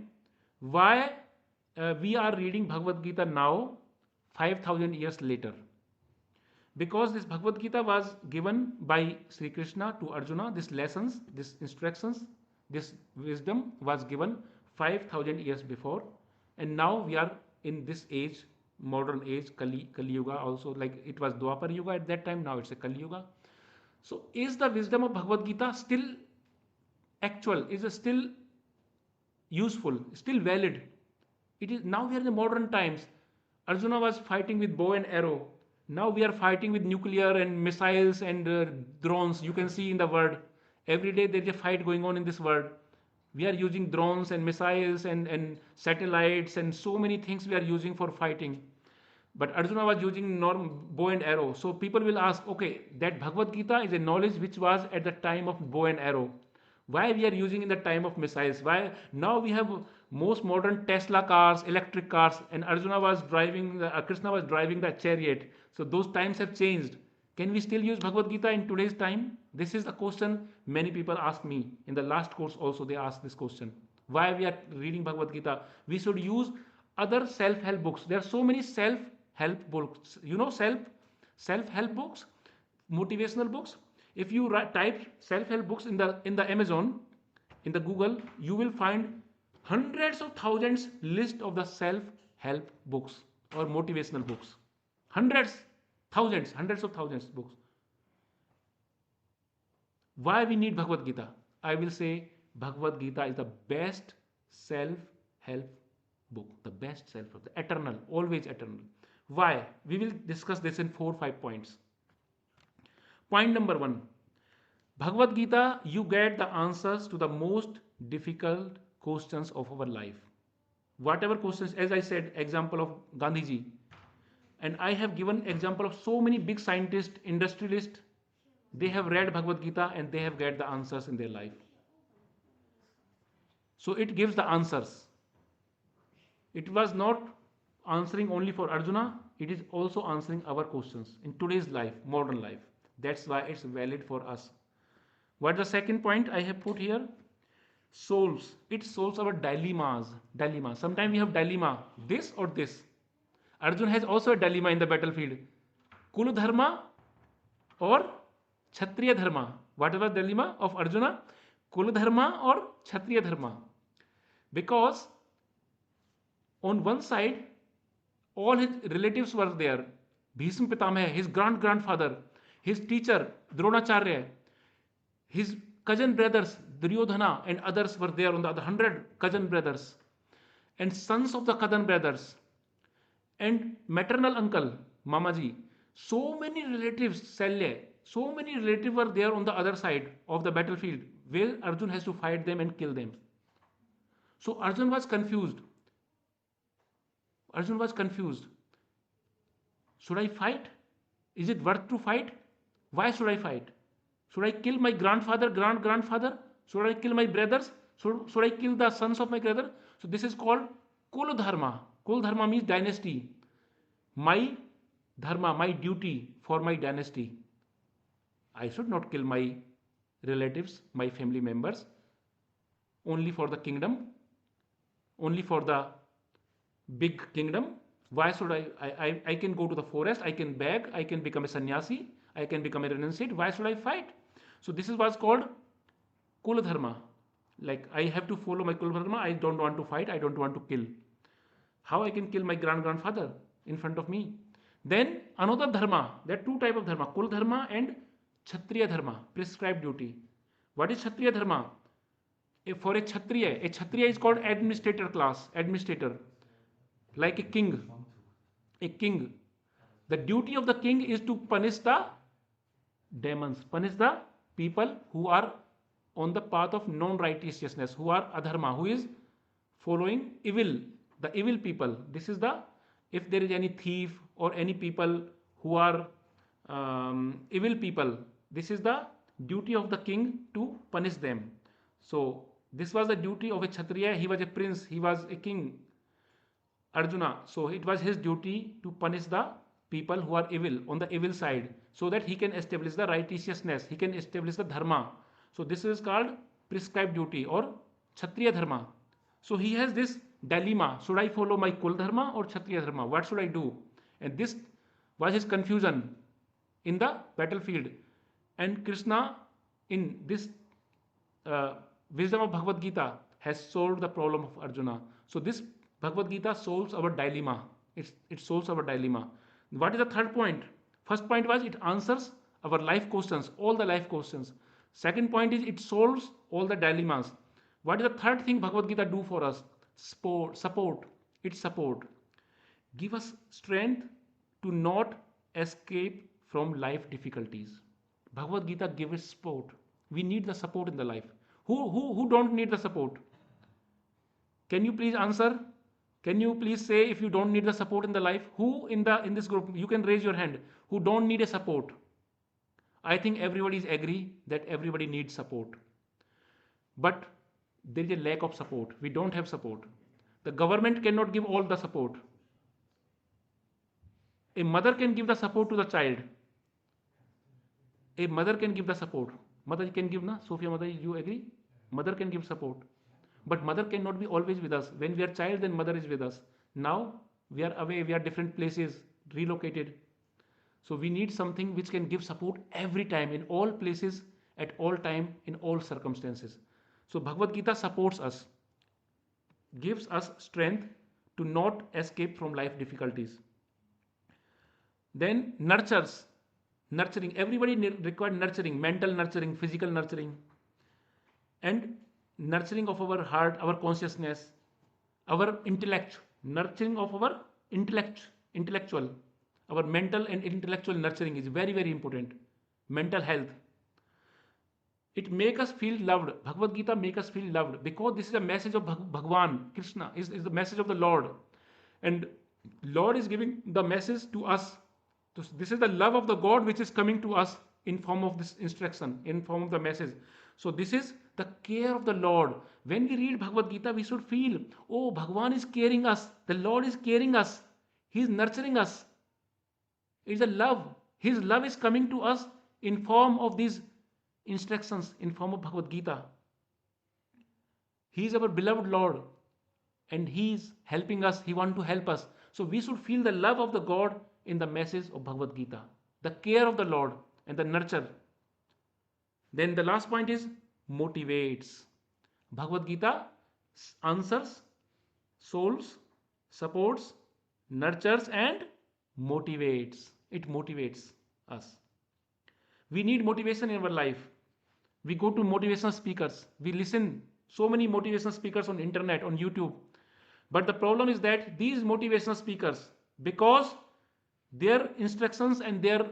why we are reading Bhagavad Gita now, 5,000 years later? Because this Bhagavad Gita was given by Sri Krishna to Arjuna. These lessons, these instructions, this wisdom was given 5,000 years before, and now we are in this age, modern age, Kali Yuga also. Like it was Dwapar Yuga at that time. Now it's a Kali Yuga. So is the wisdom of Bhagavad Gita still actual? Is it still useful? Still valid? It is. Now we are in the modern times. Arjuna was fighting with bow and arrow. Now we are fighting with nuclear and missiles and drones. You can see in the world. Every day there is a fight going on in this world. We are using drones and missiles and satellites and so many things we are using for fighting. But Arjuna was using bow and arrow. So people will ask, okay, that Bhagavad Gita is a knowledge which was at the time of bow and arrow. Why we are using in the time of missiles? Why now we have most modern Tesla cars, electric cars, and Arjuna was driving, Krishna was driving the chariot. So those times have changed. Can we still use Bhagavad Gita in today's time? This is the question many people ask me. In the last course also they asked this question. Why we are reading Bhagavad Gita? We should use other self-help books. There are so many self-help books. You know self-help books, motivational books. If you type self-help books in the Amazon, in the Google, you will find hundreds of thousands list of the self-help books or motivational books. Hundreds of thousands books. Why we need Bhagavad Gita? I will say Bhagavad Gita is the best self-help book, the best self-help, the eternal, always eternal. Why? We will discuss this in 4-5 points. Point number 1. Bhagavad Gita, you get the answers to the most difficult questions of our life. Whatever questions, as I said, example of Gandhiji, and I have given example of so many big scientists, industrialists, they have read Bhagavad Gita and they have get the answers in their life. So it gives the answers. It was not answering only for Arjuna, it is also answering our questions in today's life, modern life. That's why it's valid for us. What the second point I have put here? Souls. It solves our dilemmas. Sometimes we have dilemma, this or this. Arjuna has also a dilemma in the battlefield. Kul dharma or Kshatriya dharma. What was the dilemma of Arjuna? Kul dharma or Kshatriya dharma. Because on one side, all his relatives were there. Bhishma Pitamah, his grandfather, his teacher Dronacharya, his cousin brothers Duryodhana and others were there on the other 100 cousin brothers and sons of the cousin brothers and maternal uncle Mamaji. So many relatives, Salya, so many relatives were there on the other side of the battlefield where Arjun has to fight them and kill them. So Arjun was confused. Should I fight? Is it worth to fight? Why should I fight? Should I kill my grandfather, grandfather? Should I kill my brothers? Should I kill the sons of my brother? So this is called Kul Dharma. Kul Dharma means dynasty. My dharma, my duty for my dynasty. I should not kill my relatives, my family members, only for the kingdom, only for the big kingdom. Why should I can go to the forest, I can beg, I can become a sannyasi, I can become a renunciate. Why should I fight? So this is what's called Kul Dharma. Like I have to follow my Kul Dharma, I don't want to fight, I don't want to kill. How I can kill my grandfather in front of me? Then another dharma, there are two types of dharma, Kul Dharma and Kshatriya Dharma, prescribed duty. What is Kshatriya Dharma? For a Kshatriya is called administrator class, administrator, like a king. The duty of the king is to punish the demons, punish the people who are on the path of non-righteousness, who are adharma, who is following evil, the evil people. This is the, if there is any thief or any people who are evil people, this is the duty of the king to punish them. So this was the duty of a Kshatriya. He was a prince, he was a king, Arjuna. So it was his duty to punish the people who are evil, on the evil side, so that he can establish the righteousness, he can establish the dharma. So this is called prescribed duty or Kshatriya Dharma. So he has this dilemma, should I follow my Kul Dharma or Kshatriya Dharma? What should I do? And this was his confusion in the battlefield. And Krishna, in this wisdom of Bhagavad Gita, has solved the problem of Arjuna. So this Bhagavad Gita solves our dilemma. It solves our dilemma. What is the third point? First point was it answers our life questions, all the life questions. Second point is it solves all the dilemmas. What is the third thing Bhagavad Gita do for us? Support. It support. Give us strength to not escape from life difficulties. Bhagavad Gita gives us support. We need the support in the life. Who don't need the support? Can you please answer? Can you please say if you don't need the support in the life? Who in this group, you can raise your hand, who don't need a support? I think everybody is agree that everybody needs support. but there is a lack of support. We don't have support. The government cannot give all the support. A mother can give the support to the child. A mother can give the support. Mother can give, na? Sophia, mother, you agree? Mother can give support. But mother cannot be always with us. When we are child, then mother is with us. Now we are away, we are different places, relocated. So we need something which can give support every time, in all places, at all time, in all circumstances. So Bhagavad Gita supports us, gives us strength to not escape from life difficulties. Then nurturing. Everybody requires nurturing, mental nurturing, physical nurturing, and nurturing of our heart, our consciousness, our intellect, nurturing of our intellectual, our mental and intellectual nurturing is very, very important. Mental health. It makes us feel loved. Bhagavad Gita makes us feel loved because this is a message of Bhagwan. Krishna is the message of the Lord. And Lord is giving the message to us. So this is the love of the God which is coming to us in form of this instruction, in form of the message. So this is the care of the Lord. When we read Bhagavad Gita, we should feel, oh, Bhagwan is caring us. The Lord is caring us. He is nurturing us. It is a love. His love is coming to us in form of these instructions, in form of Bhagavad Gita. He is our beloved Lord and He is helping us. He wants to help us. So we should feel the love of the God in the message of Bhagavad Gita, the care of the Lord and the nurture. Then the last point is motivates. Bhagavad Gita answers, solves, supports, nurtures and motivates. It motivates us. We need motivation in our life. We go to motivational speakers. We listen so many motivational speakers on internet, on YouTube. But the problem is that these motivational speakers, because their instructions and their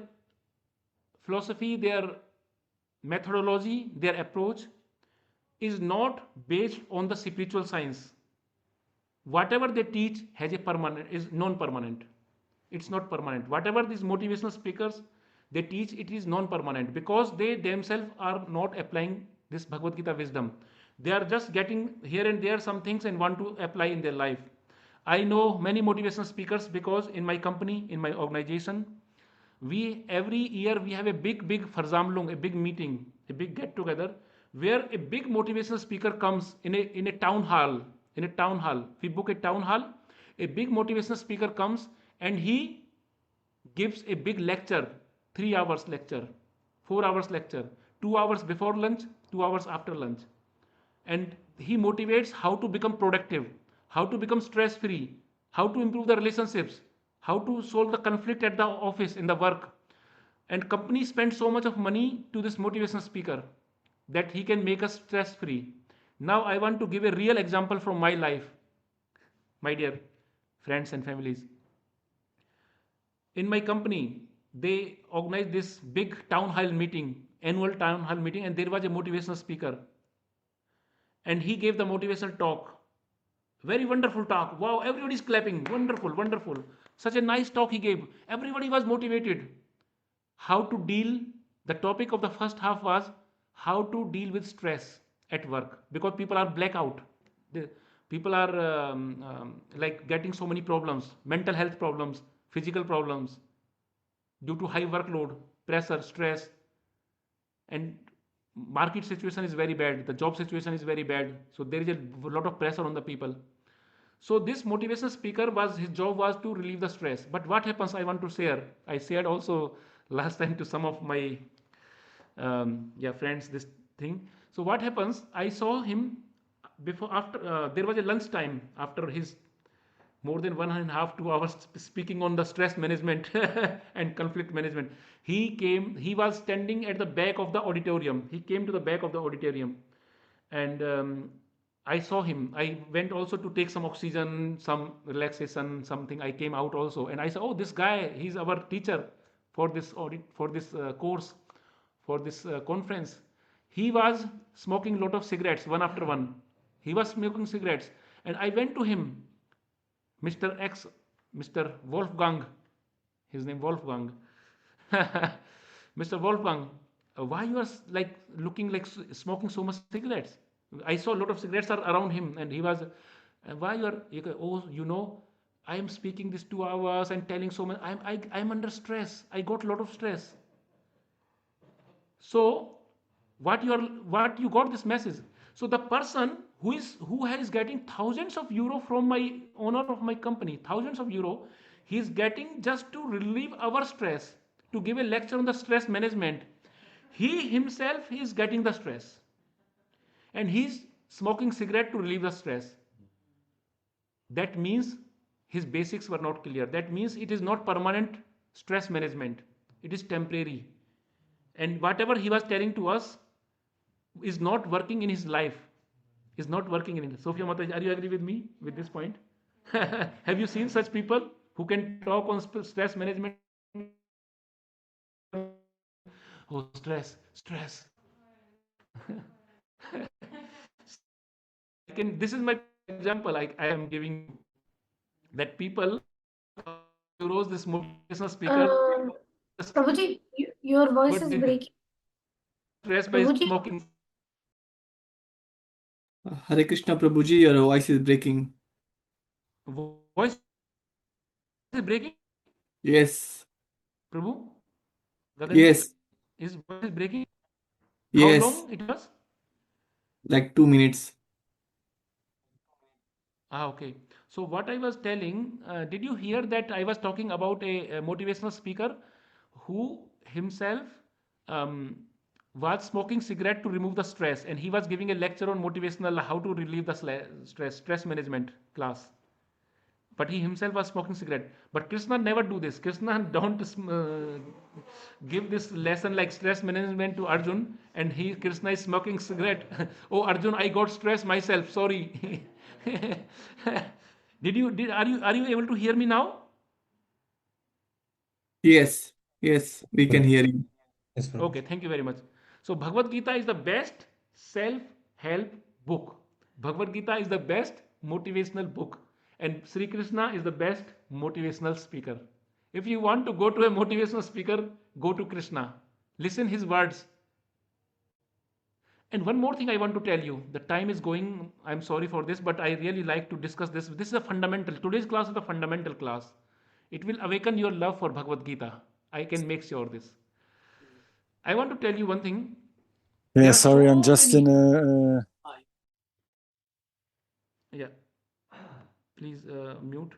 philosophy, their methodology, their approach is not based on the spiritual science. Whatever they teach has a permanent, is non-permanent. It's not permanent. Whatever these motivational speakers they teach, it is non-permanent because they themselves are not applying this Bhagavad Gita wisdom. They are just getting here and there some things and want to apply in their life. I know many motivational speakers because in my company, in my organization, we every year we have a big Farzamlung, a big meeting, a big get together where a big motivational speaker comes in a town hall. In a town hall, we book a town hall. A big motivational speaker comes and he gives a big lecture, 3 hours lecture, 4 hours lecture, 2 hours before lunch, 2 hours after lunch. And he motivates how to become productive, how to become stress free, how to improve the relationships, how to solve the conflict at the office, in the work. And companies spend so much of money to this motivational speaker that he can make us stress free. Now I want to give a real example from my life, my dear friends and families. In my company, they organized this big town hall meeting, annual town hall meeting, and there was a motivational speaker. And he gave the motivational talk. Very wonderful talk. Wow, everybody's clapping. Wonderful, wonderful. Such a nice talk he gave. Everybody was motivated. How to deal, the topic of the first half was how to deal with stress at work because people are blackout. People are like getting so many problems, mental health problems, physical problems due to high workload, pressure, stress, and market situation is very bad. The job situation is very bad. So there is a lot of pressure on the people. So this motivational speaker his job was to relieve the stress. But what happens, I want to share. I shared also last time to some of my friends this thing. So what happens, I saw him after there was a lunch time after his more than 1.5 2 hours speaking on the stress management and conflict management. He was standing at the back of the auditorium. He came to the back of the auditorium and I saw him. I went also to take some oxygen, some relaxation, something. I came out also and I said, oh, this guy, he's our teacher for this course, for this conference. He was smoking a lot of cigarettes, one after one. He was smoking cigarettes and I went to him, Mr. X, Mr. Wolfgang, his name Wolfgang. Mr. Wolfgang, why you are like looking like smoking so much cigarettes? I saw a lot of cigarettes are around him, and he was, why you are? Oh, I am speaking this 2 hours and telling so much. I'm under stress. I got a lot of stress. So what you got this message. So the person who is getting thousands of euro from my owner of my company, thousands of euro, he is getting just to relieve our stress, to give a lecture on the stress management. He himself is getting the stress, and he's smoking cigarette to relieve the stress. That means his basics were not clear. That means it is not permanent stress management, it is temporary. And whatever he was telling to us is not working in his life, is not working in it. Sophia Mataji, are you agree with me with this point? Have you seen such people who can talk on stress management? Oh, stress. This is my example I am giving you, that people euros this motivational speaker, Prabhuji, your voice but is they breaking. stress by Prabhuji, smoking. Hare Krishna Prabhuji, your voice is breaking. Voice is breaking, Yes, Prabhu. Gaganji, yes, his voice is breaking. How yes, long it was? like 2 minutes. Okay. So what I was telling, did you hear that I was talking about a motivational speaker who himself um, was smoking cigarette to remove the stress, and he was giving a lecture on motivational how to relieve the stress management class. But he himself was smoking cigarette. But Krishna never do this. Krishna don't give this lesson like stress management to Arjun, and Krishna is smoking cigarette. Oh Arjun, I got stress myself. Sorry. Are you able to hear me now? Yes, yes, we can hear you. Yes, Prabhu. Okay, thank you very much. So Bhagavad Gita is the best self-help book. Bhagavad Gita is the best motivational book. And Sri Krishna is the best motivational speaker. If you want to go to a motivational speaker, go to Krishna. Listen his words. And one more thing I want to tell you. The time is going. I'm sorry for this, but I really like to discuss this. This is a fundamental. Today's class is a fundamental class. It will awaken your love for Bhagavad Gita. I can make sure this. I want to tell you one thing. Yeah, There are sorry, I'm so just in many. a. Yeah, please mute.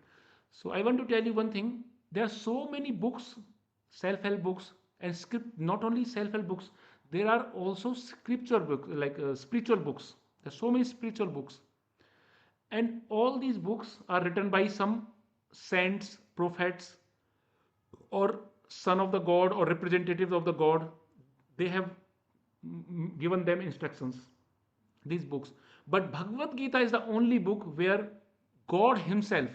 So I want to tell you one thing. There are so many books, self-help books, and script. Not only self-help books, there are also scripture books, like spiritual books. There are so many spiritual books, and all these books are written by some saints, prophets, or son of the god or representatives of the god. They have given them instructions, these books. But Bhagavad Gita is the only book where God himself,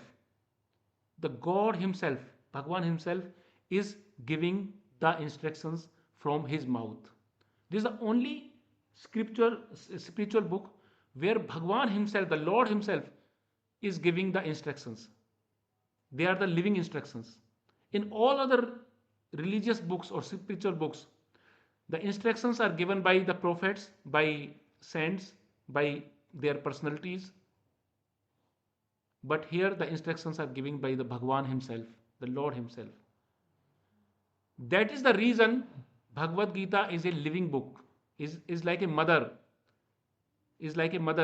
the God himself, Bhagwan himself, is giving the instructions from his mouth. This is the only spiritual book where Bhagwan himself, the Lord himself, is giving the instructions. They are the living instructions. In all other religious books or spiritual books, the instructions are given by the prophets, by saints, by their personalities. But here the instructions are given by the Bhagwan himself, the Lord himself. That is the reason Bhagavad Gita is a living book, is like a mother,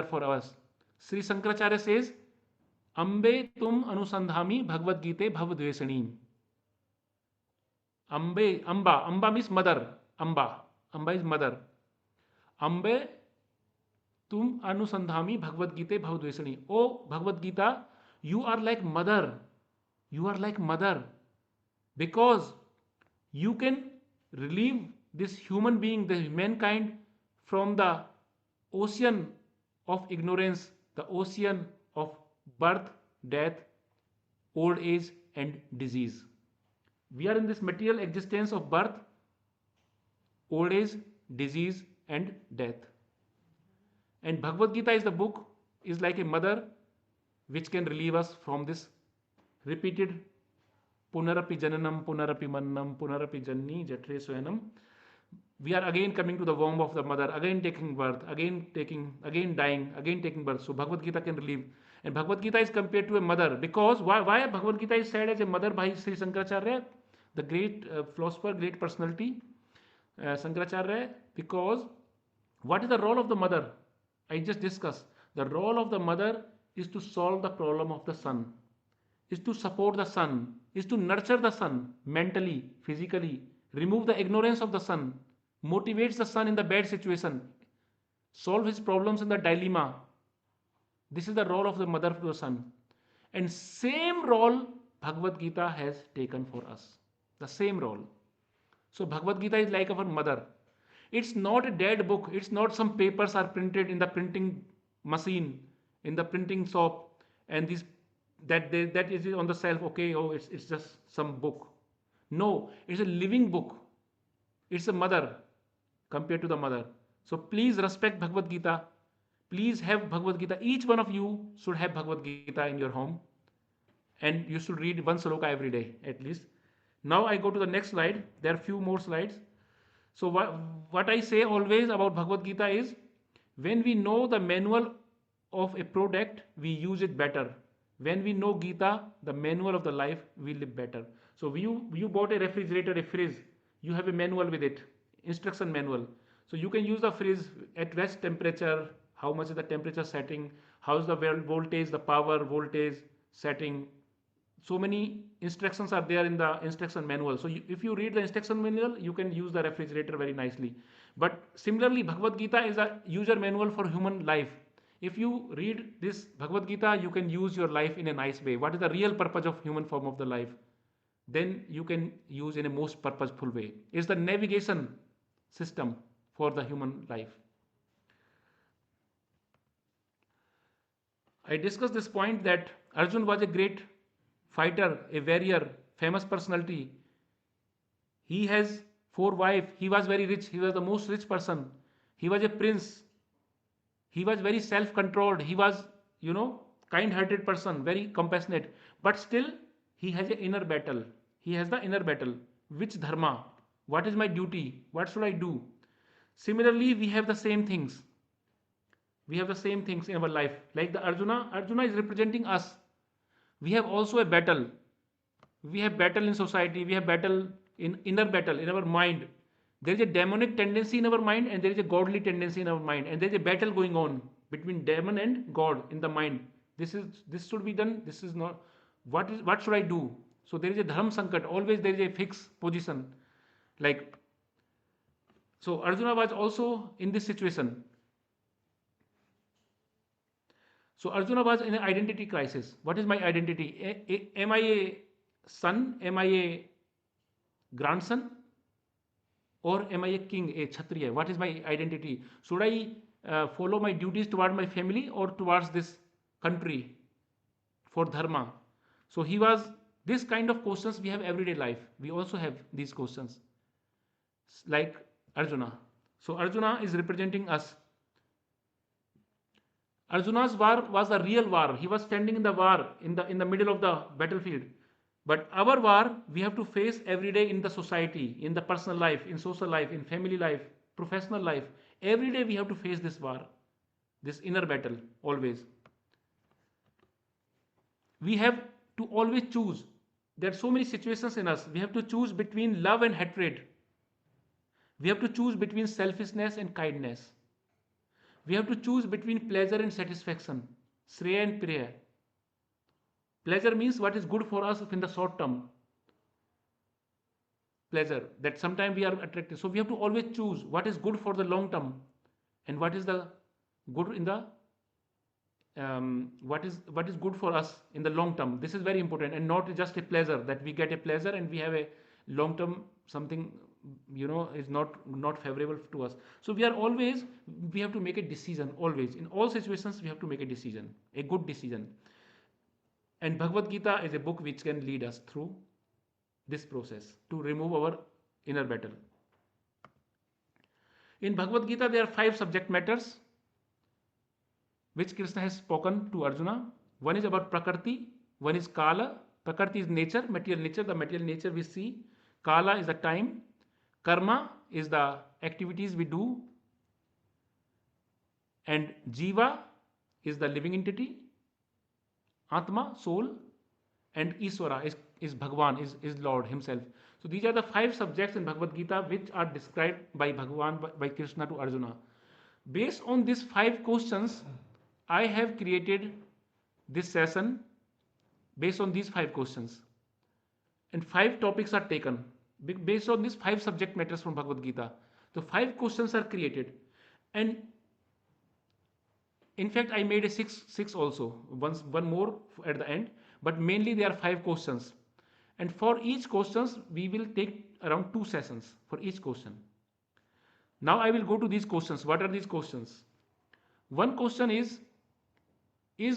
for us. Sri Shankaracharya says, Ambe tum anusandhami Bhagavad Gita bhavadvesanim. Amba means mother. Amba is mother. Ambe tum anusandhami Bhagavad Gita bhavadvesani. Oh Bhagavad Gita, you are like mother. You are like mother. Because you can relieve this human being, the mankind, from the ocean of ignorance, the ocean of birth, death, old age, and disease. We are in this material existence of birth, old age, disease, and death. And Bhagavad Gita is the book, is like a mother which can relieve us from this repeated punarapi jananam, punarapi mannam, punarapi janni, jatre swayanam. we are again coming to the womb of the mother, again taking birth, again dying, again taking birth. So Bhagavad Gita can relieve. And Bhagavad Gita is compared to a mother, because why Bhagavad Gita is said as a mother by Sri Shankaracharya, the great philosopher, great personality, Shankaracharya, because what is the role of the mother? I just discussed. The role of the mother is to solve the problem of the son, is to support the son, is to nurture the son mentally, physically, remove the ignorance of the son, motivates the son in the bad situation, solve his problems in the dilemma. This is the role of the mother to the son. And same role Bhagavad Gita has taken for us. The same role. So Bhagavad Gita is like our mother. It's not a dead book. It's not some papers are printed in the printing machine, in the printing shop, and this that is on the shelf. Okay, oh, it's just some book. No, it's a living book. It's a mother compared to the mother. So please respect Bhagavad Gita. Please have Bhagavad Gita. Each one of you should have Bhagavad Gita in your home, and you should read one sloka every day at least. Now I go to the next slide. There are few more slides. So what I say always about Bhagavad Gita is, when we know the manual of a product, we use it better. When we know Gita, the manual of the life, we live better. So you bought a refrigerator, a fridge, you have a manual with it, instruction manual. So you can use the fridge at what temperature, how much is the temperature setting, how is the voltage, the power voltage setting. So many instructions are there in the instruction manual. So if you read the instruction manual, you can use the refrigerator very nicely. But similarly, Bhagavad Gita is a user manual for human life. If you read this Bhagavad Gita, you can use your life in a nice way. What is the real purpose of human form of the life? Then you can use in a most purposeful way. It's the navigation system for the human life. I discussed this point that Arjun was a great fighter, a warrior, famous personality. He has 4 wives. He was very rich. He was the most rich person. He was a prince. He was very self-controlled. He was, kind-hearted person, very compassionate. But still, he has an inner battle. He has the inner battle. Which dharma? What is my duty? What should I do? Similarly, we have the same things. We have the same things in our life. Like the Arjuna. Arjuna is representing us. We have also a battle. We have battle in society. We have battle in inner battle in our mind. There is a demonic tendency in our mind, and there is a godly tendency in our mind, and there is a battle going on between demon and God in the mind. This should be done. This is not. What should I do? So there is a dharma sankat. Always there is a fixed position. So Arjuna was also in this situation. So Arjuna was in an identity crisis. What is my identity? Am I a son? Am I a grandson? Or am I a king, a Kshatriya? What is my identity? Should I follow my duties toward my family or towards this country for dharma? So he was, this kind of questions we have everyday life. We also have these questions like Arjuna. So Arjuna is representing us. Arjuna's war was a real war. He was standing in the war, in the middle of the battlefield. But our war, we have to face every day in the society, in the personal life, in social life, in family life, professional life. Every day we have to face this war, this inner battle, always. We have to always choose. There are so many situations in us. We have to choose between love and hatred. We have to choose between selfishness and kindness. We have to choose between pleasure and satisfaction, Shreya and Priya. Pleasure means what is good for us in the short term. Pleasure, that sometimes we are attracted. So we have to always choose what is good for the long term and what is the good in the what is good for us in the long term. This is very important, and not just a pleasure that we get a pleasure and we have a long term something is not favorable to us. So we have to make a decision always. In all situations we have to make a decision, a good decision. And Bhagavad Gita is a book which can lead us through this process to remove our inner battle. In Bhagavad Gita there are 5 subject matters which Krishna has spoken to Arjuna. One is about Prakrati, one is Kala. Prakrati is nature, material nature, the material nature we see. Kala is the time. Karma is the activities we do, and Jiva is the living entity, Atma, soul, and Ishvara is Bhagwan, is Lord himself. So these are the 5 subjects in Bhagavad Gita which are described by Bhagwan, by Krishna to Arjuna. Based on these 5 questions, I have created this session based on these 5 questions. And 5 topics are taken based on these 5 subject matters from Bhagavad Gita. So 5 questions are created. And in fact, I made a six also, one more at the end, but mainly there are 5 questions. And for each questions, we will take around 2 sessions for each question. Now I will go to these questions. What are these questions? One question is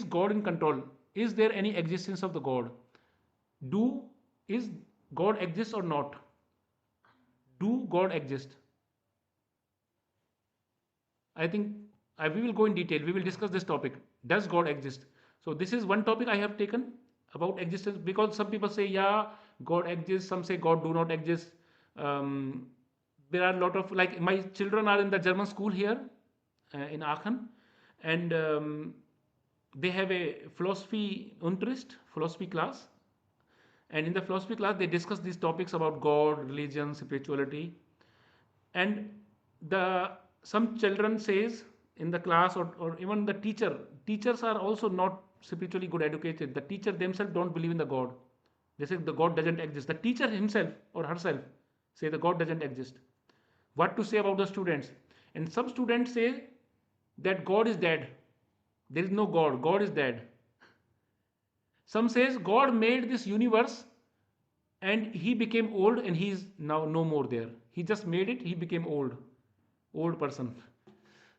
God in control? Is there any existence of the God? Is God exist or not? Do God exist? I think we will go in detail. We will discuss this topic. Does God exist? So this is one topic I have taken about existence, because some people say, yeah, God exists. Some say God do not exist. There are a lot of, like, my children are in the German school here in Aachen, and they have a philosophy class. And in the philosophy class, they discuss these topics about God, religion, spirituality. And some children says in the class, or even the teachers are also not spiritually good educated. The teacher themselves don't believe in the God. They say the God doesn't exist. The teacher himself or herself say the God doesn't exist. What to say about the students? And some students say that God is dead. There is no God. God is dead. Some says God made this universe and he became old and he is now no more there. He just made it. He became old person.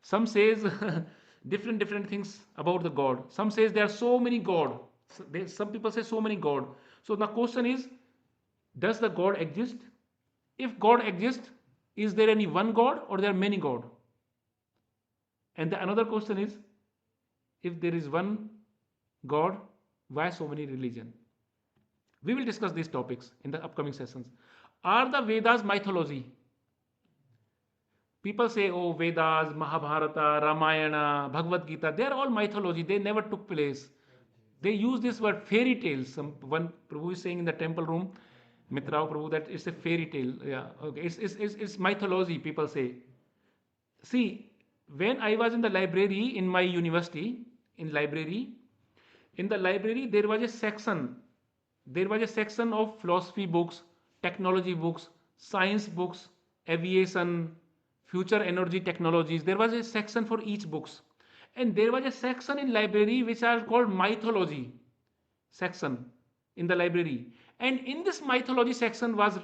Some says different things about the God. Some says there are so many God. Some people say so many God. So the question is, does the God exist? If God exists, is there any one God or there are many God? And the another question is, if there is one God, why so many religion? We will discuss these topics in the upcoming sessions. Are the Vedas mythology? People say, oh, Vedas, Mahabharata, Ramayana, Bhagavad Gita, they are all mythology. They never took place. They use this word fairy tales. One Prabhu is saying in the temple room, Mitrao Prabhu, that it's a fairy tale. Yeah, okay. It's mythology, people say. See, when I was in the library in my university, in the library there was a section. There was a section of philosophy books, technology books, science books, aviation, future energy technologies. There was a section for each books. And there was a section in library which are called mythology section in the library. And in this mythology section was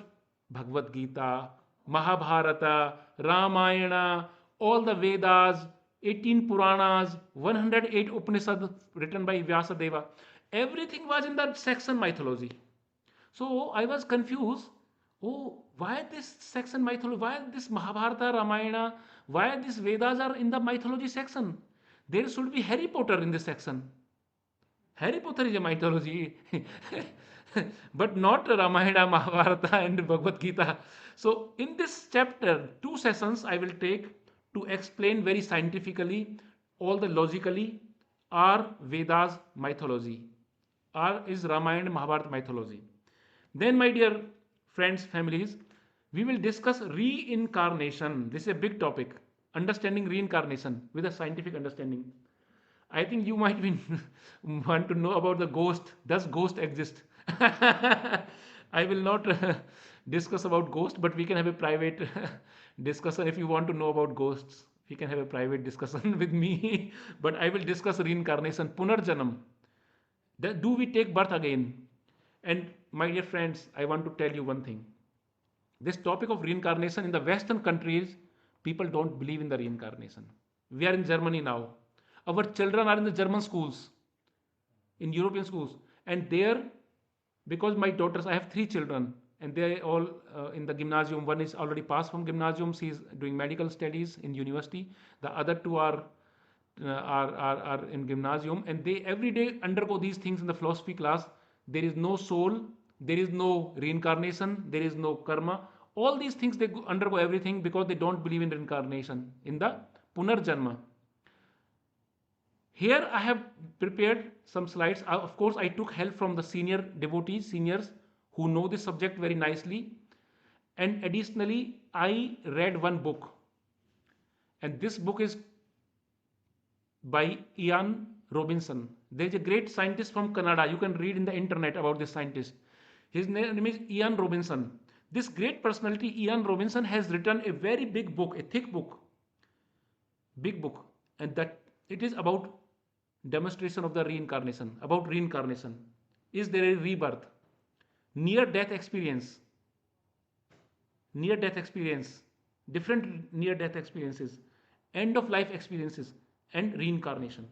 Bhagavad Gita, Mahabharata, Ramayana, all the Vedas, 18 Puranas, 108 Upanishads written by Vyasadeva. Everything was in that section mythology. So I was confused. Oh, why this section mythology? Why this Mahabharata, Ramayana? Why these Vedas are in the mythology section? There should be Harry Potter in this section. Harry Potter is a mythology, but not Ramayana, Mahabharata, and Bhagavad Gita. So in this chapter, 2 sessions I will take to explain very scientifically, all the logically, are Vedas mythology, or is Ramayana, Mahabharata mythology. Then, my dear friends, families, we will discuss reincarnation. This is a big topic, understanding reincarnation with a scientific understanding. I think you might be want to know about the ghost. Does ghost exist? I will not discuss about ghost, but we can have a private discussion. If you want to know about ghosts, we can have a private discussion with me. But I will discuss reincarnation, Punarjanam. Do we take birth again? And my dear friends, I want to tell you one thing. This topic of reincarnation in the Western countries, people don't believe in the reincarnation. We are in Germany now. Our children are in the German schools, in European schools. And there, because my daughters, I have 3 children, and they all in the gymnasium. One is already passed from gymnasium. She is doing medical studies in university. The other 2 are in gymnasium, and they every day undergo these things in the philosophy class. There is no soul, there is no reincarnation, there is no karma. All these things, they undergo everything because they don't believe in reincarnation, in the Punarjanma. Here I have prepared some slides. Of course, I took help from the senior devotees, seniors who know this subject very nicely. And additionally, I read one book. And this book is by Ian Robinson. There is a great scientist from Canada. You can read in the internet about this scientist. His name is Ian Robinson. This great personality, Ian Robinson, has written a very big book, a thick book, big book, and that it is about demonstration of the reincarnation, about reincarnation. Is there a rebirth? Near-death experience, different near-death experiences, end-of-life experiences, and reincarnation.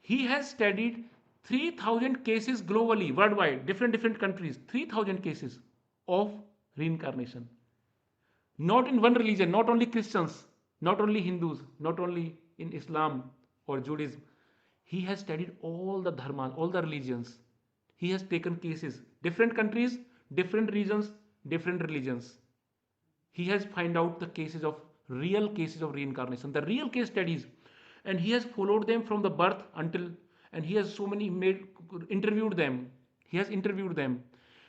He has studied 3,000 cases globally, worldwide, different countries, 3,000 cases of reincarnation. Not in one religion, not only Christians, not only Hindus, not only in Islam or Judaism. He has studied all the dharmas, all the religions. He has taken cases, different countries, different regions, different religions. He has found out the cases of real cases of reincarnation, the real case studies, and he has followed them from the birth until, and he has interviewed them. He has interviewed them,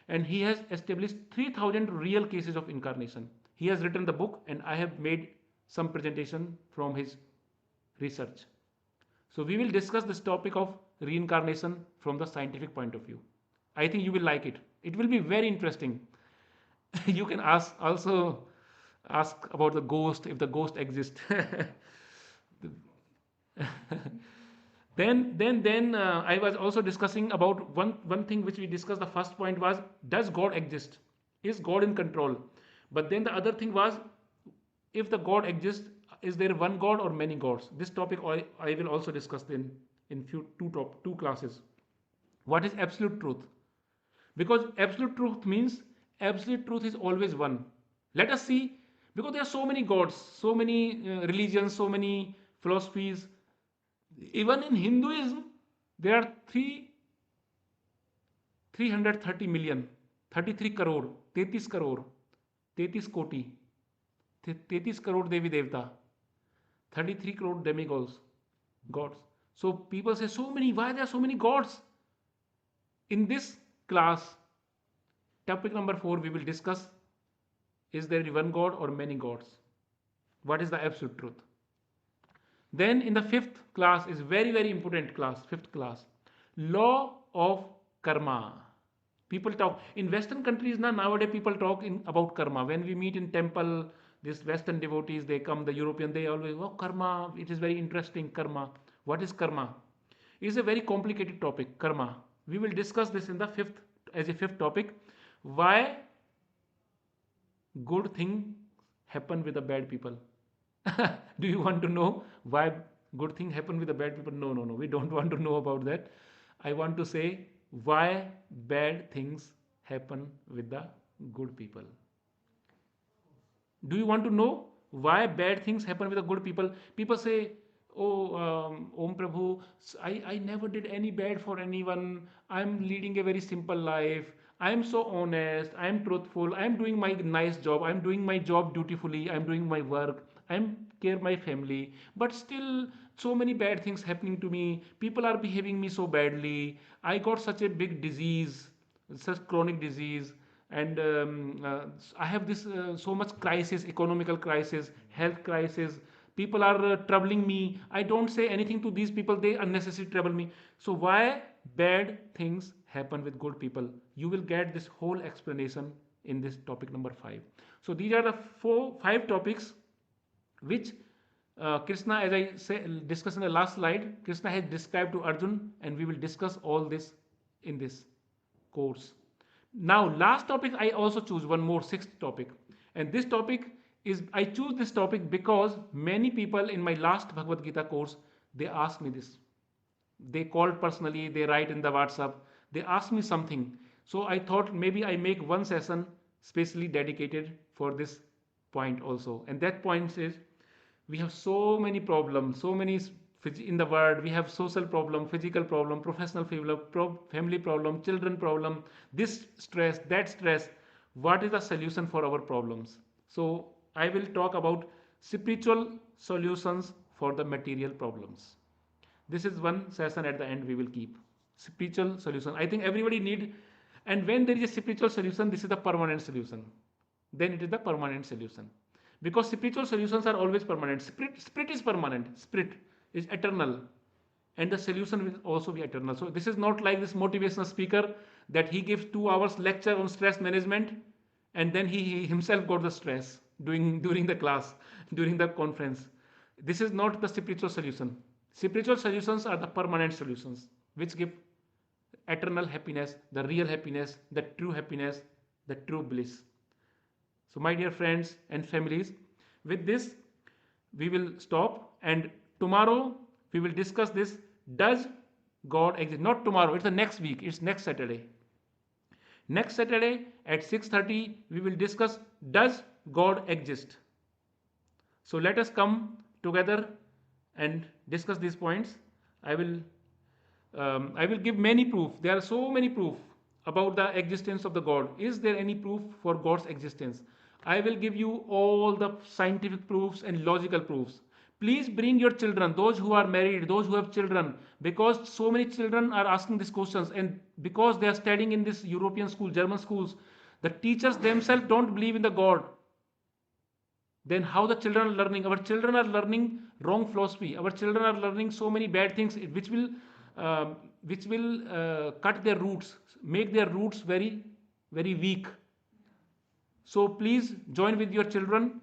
and he has established 3,000 real cases of incarnation. He has written the book, and I have made some presentation from his research. So we will discuss this topic of reincarnation from the scientific point of view. I think you will like it. It will be very interesting. You can also ask about the ghost, if the ghost exists. Then I was also discussing about one thing which we discussed. The first point was, does God exist? Is God in control? But then the other thing was, if the God exists, is there one God or many gods? This topic I will also discuss then in two classes. What is absolute truth? Because absolute truth means absolute truth is always one. Let us see, because there are so many gods, so many religions, so many philosophies. Even in Hinduism, there are 330 million, 33 crore, 33 crore, 33 koti, 33 crore Devi Devta, 33 crore demigods, gods. So people say, so many, why there are so many gods? In this class, topic number 4, we will discuss, is there one God or many gods? What is the absolute truth? Then in the 5th class is very important class, 5th class, law of karma. People talk in Western countries now, nowadays people talk about karma. When we meet in temple, these Western devotees, they come, the European, they always, oh, karma, it is very interesting, karma. What is karma? It is a very complicated topic, karma. We will discuss this in the 5th topic. Why good thing happen with the bad people? Do you want to know why good thing happen with the bad people? No, we don't want to know about that. I want to say why bad things happen with the good people. Do you want to know why bad things happen with the good people? People say, oh, Om Prabhu, I never did any bad for anyone. I'm leading a very simple life. I'm so honest. I'm truthful. I'm doing my nice job. I'm doing my job dutifully. I'm doing my work. I'm care my family. But still, so many bad things happening to me. People are behaving me so badly. I got such a big disease, such chronic disease. And I have this so much crisis, economical crisis, health crisis. People are troubling me. I don't say anything to these people. They unnecessarily trouble me. So why bad things happen with good people? You will get this whole explanation in this topic number 5. So these are the 5 topics which Krishna, as I discussed in the last slide, Krishna has described to Arjun, and we will discuss all this in this course. Now, last topic, I also choose one more, 6th topic. And this topic is, I choose this topic because many people in my last Bhagavad Gita course, they asked me this. They called personally, they write in the WhatsApp, they asked me something. So I thought maybe I make one session specially dedicated for this point also. And that point is, we have so many problems, so many in the world. We have social problem, physical problem, professional problem, family problem, children problem, this stress, that stress. what is the solution for our problems. So I will talk about spiritual solutions for the material problems. This is one session at the end we will keep. Spiritual solution. I think everybody need, and when there is a spiritual solution, this is the permanent solution. Then it is the permanent solution. Because spiritual solutions are always permanent. Spirit is permanent. Spirit is eternal. And the solution will also be eternal. So this is not like this motivational speaker that he gives 2 hours lecture on stress management and then he himself got the stress during the class, during the conference. This is not the spiritual solution. Spiritual solutions are the permanent solutions which give eternal happiness, the real happiness, the true bliss. So my dear friends and families, with this we will stop, and tomorrow we will discuss this. Does God exist? Not tomorrow, it's the next week, it's next Saturday. Next Saturday at 6:30 we will discuss, does God exist? So let us come together and discuss these points. I will give many proof. There are so many proof about the existence of the God. Is there any proof for God's existence? I will give you all the scientific proofs and logical proofs. Please bring your children, those who are married, those who have children, because so many children are asking these questions, and because they are studying in this European school, German schools, the teachers themselves don't believe in the God. Then how the children are learning? Our children are learning wrong philosophy. Our children are learning so many bad things which will cut their roots, make their roots very, very weak. So please join with your children.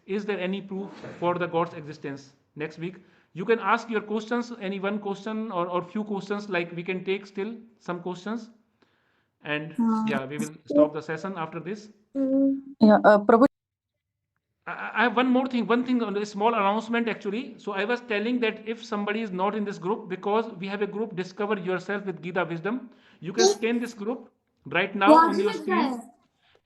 Is there any proof for the God's existence? Next week you can ask your questions, any one question or few questions, like we can take still some questions, and yeah, we will stop the session after this. Yeah, Prabhu. I have one more thing, a small announcement actually. So I was telling that if somebody is not in this group, because we have a group, Discover Yourself with Gita Wisdom, you can scan this group right now on your screen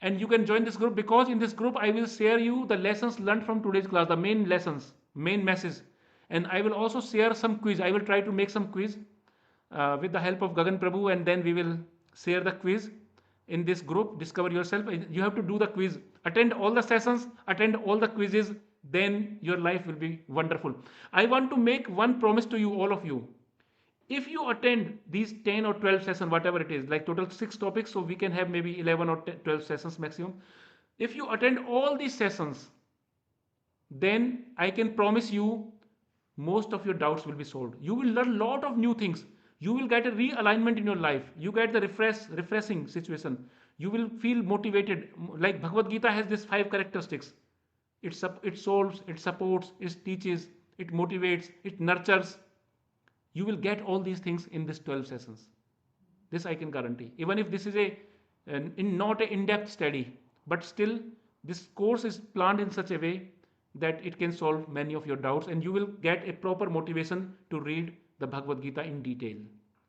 and you can join this group, because in this group I will share you the lessons learned from today's class, the main lessons, main message, and I will also share some quiz. I will try to make some quiz with the help of Gagan Prabhu, and then we will share the quiz in this group, Discover Yourself. You have to do the quiz, attend all the sessions, attend all the quizzes, then your life will be wonderful. I want to make one promise to you, all of you. If you attend these 10 or 12 sessions, whatever it is, like total 6 topics, so we can have maybe 11 or 12 sessions maximum. If you attend all these sessions, then I can promise you most of your doubts will be solved. You will learn a lot of new things. You will get a realignment in your life. You get the refreshing situation. You will feel motivated. Like Bhagavad Gita has these 5 characteristics. It solves, it supports, it teaches, it motivates, it nurtures. You will get all these things in these 12 sessions. This I can guarantee. Even if this is not an in-depth study, but still this course is planned in such a way that it can solve many of your doubts, and you will get a proper motivation to read the Bhagavad Gita in detail.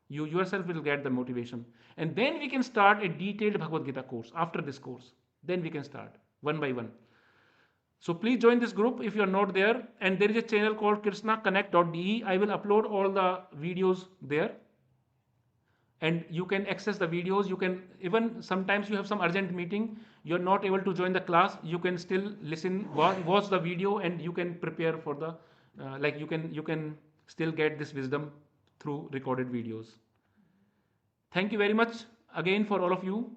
You yourself will get the motivation, and then we can start a detailed Bhagavad Gita course. After this course, then we can start one by one. So please join this group if you are not there, and there is a channel called Krishna-Connect.de. I will upload all the videos there, and you can access the videos. You can, even sometimes you have some urgent meeting, you're not able to join the class, you can still listen, watch the video, and you can prepare for the you can still get this wisdom through recorded videos. Thank you very much again for all of you.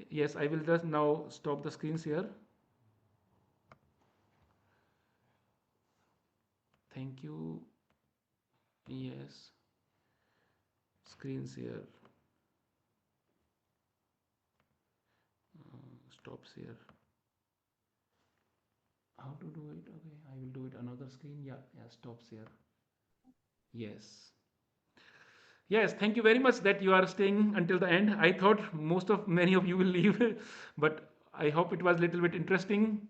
Yes, I will just now stop the screens here. Thank you. Yes, screens here. Stops here. How to do it? Okay, I will do it another screen. Yeah, stops here. Yes. Yes, thank you very much that you are staying until the end. I thought many of you will leave, but I hope it was a little bit interesting.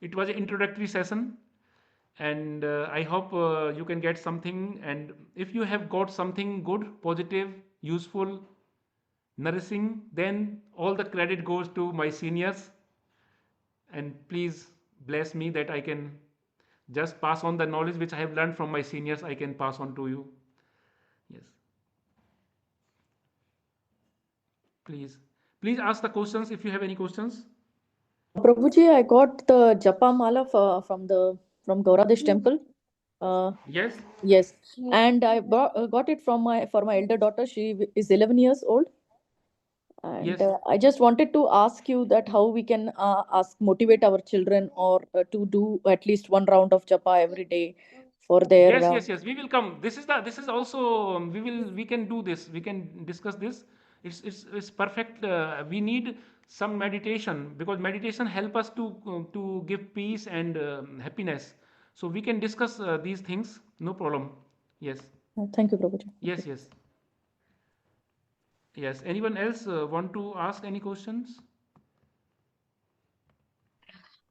It was an introductory session, and I hope you can get something. And if you have got something good, positive, useful, nourishing, then all the credit goes to my seniors. And please bless me that I can just pass on the knowledge which I have learned from my seniors. I can pass on to you. Yes. Please Please ask the questions if you have any questions. Prabhuji, I got the Japa Mala from Gauradish temple. Yes. Yes, and I got it for my elder daughter. She is 11 years old, and Yes. I just wanted to ask you that how we can motivate our children or to do at least one round of Japa every day for their. Yes. We will come. This is also we can do this. We can discuss this. It's perfect. We need some meditation because meditation help us to give peace and happiness. So we can discuss these things. No problem. Yes. Thank you, Prabhuji. Yes. Yes. Anyone else want to ask any questions?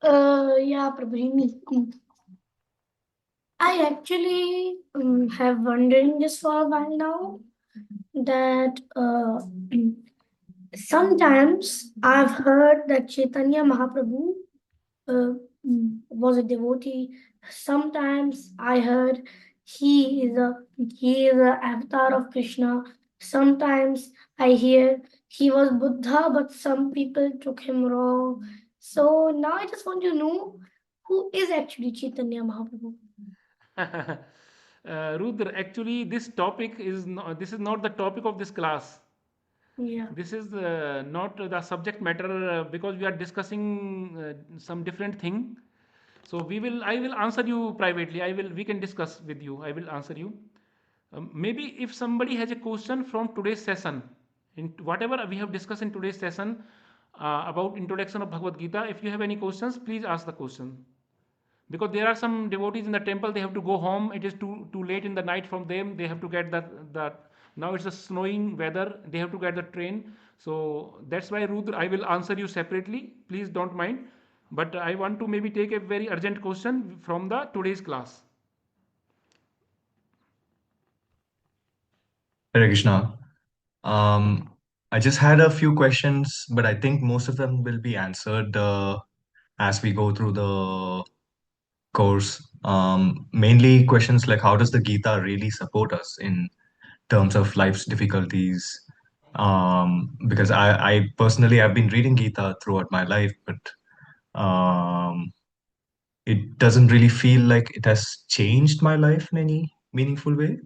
Yeah, Prabhuji. I actually have wondering this for a while now that sometimes I've heard that Chaitanya Mahaprabhu was a devotee. Sometimes I heard he is a avatar of Krishna. Sometimes I hear he was Buddha, but some people took him wrong. So now I just want to know who is actually Chaitanya Mahaprabhu. Rudra, actually, this is not the topic of this class. Yeah. This is not the subject matter because we are discussing some different thing. So I will answer you privately. We can discuss with you. I will answer you. Maybe if somebody has a question from today's session, in whatever we have discussed in today's session about introduction of Bhagavad Gita, if you have any questions, please ask the question. Because there are some devotees in the temple, they have to go home. It is too late in the night from them. They have to get that now it's a snowing weather. They have to get the train. So that's why, Rudra, I will answer you separately. Please don't mind. But I want to maybe take a very urgent question from the today's class. Hare Krishna. I just had a few questions, but I think most of them will be answered as we go through the course. Mainly questions like how does the Gita really support us in terms of life's difficulties? Because I personally have been reading Gita throughout my life, but it doesn't really feel like it has changed my life in any meaningful way.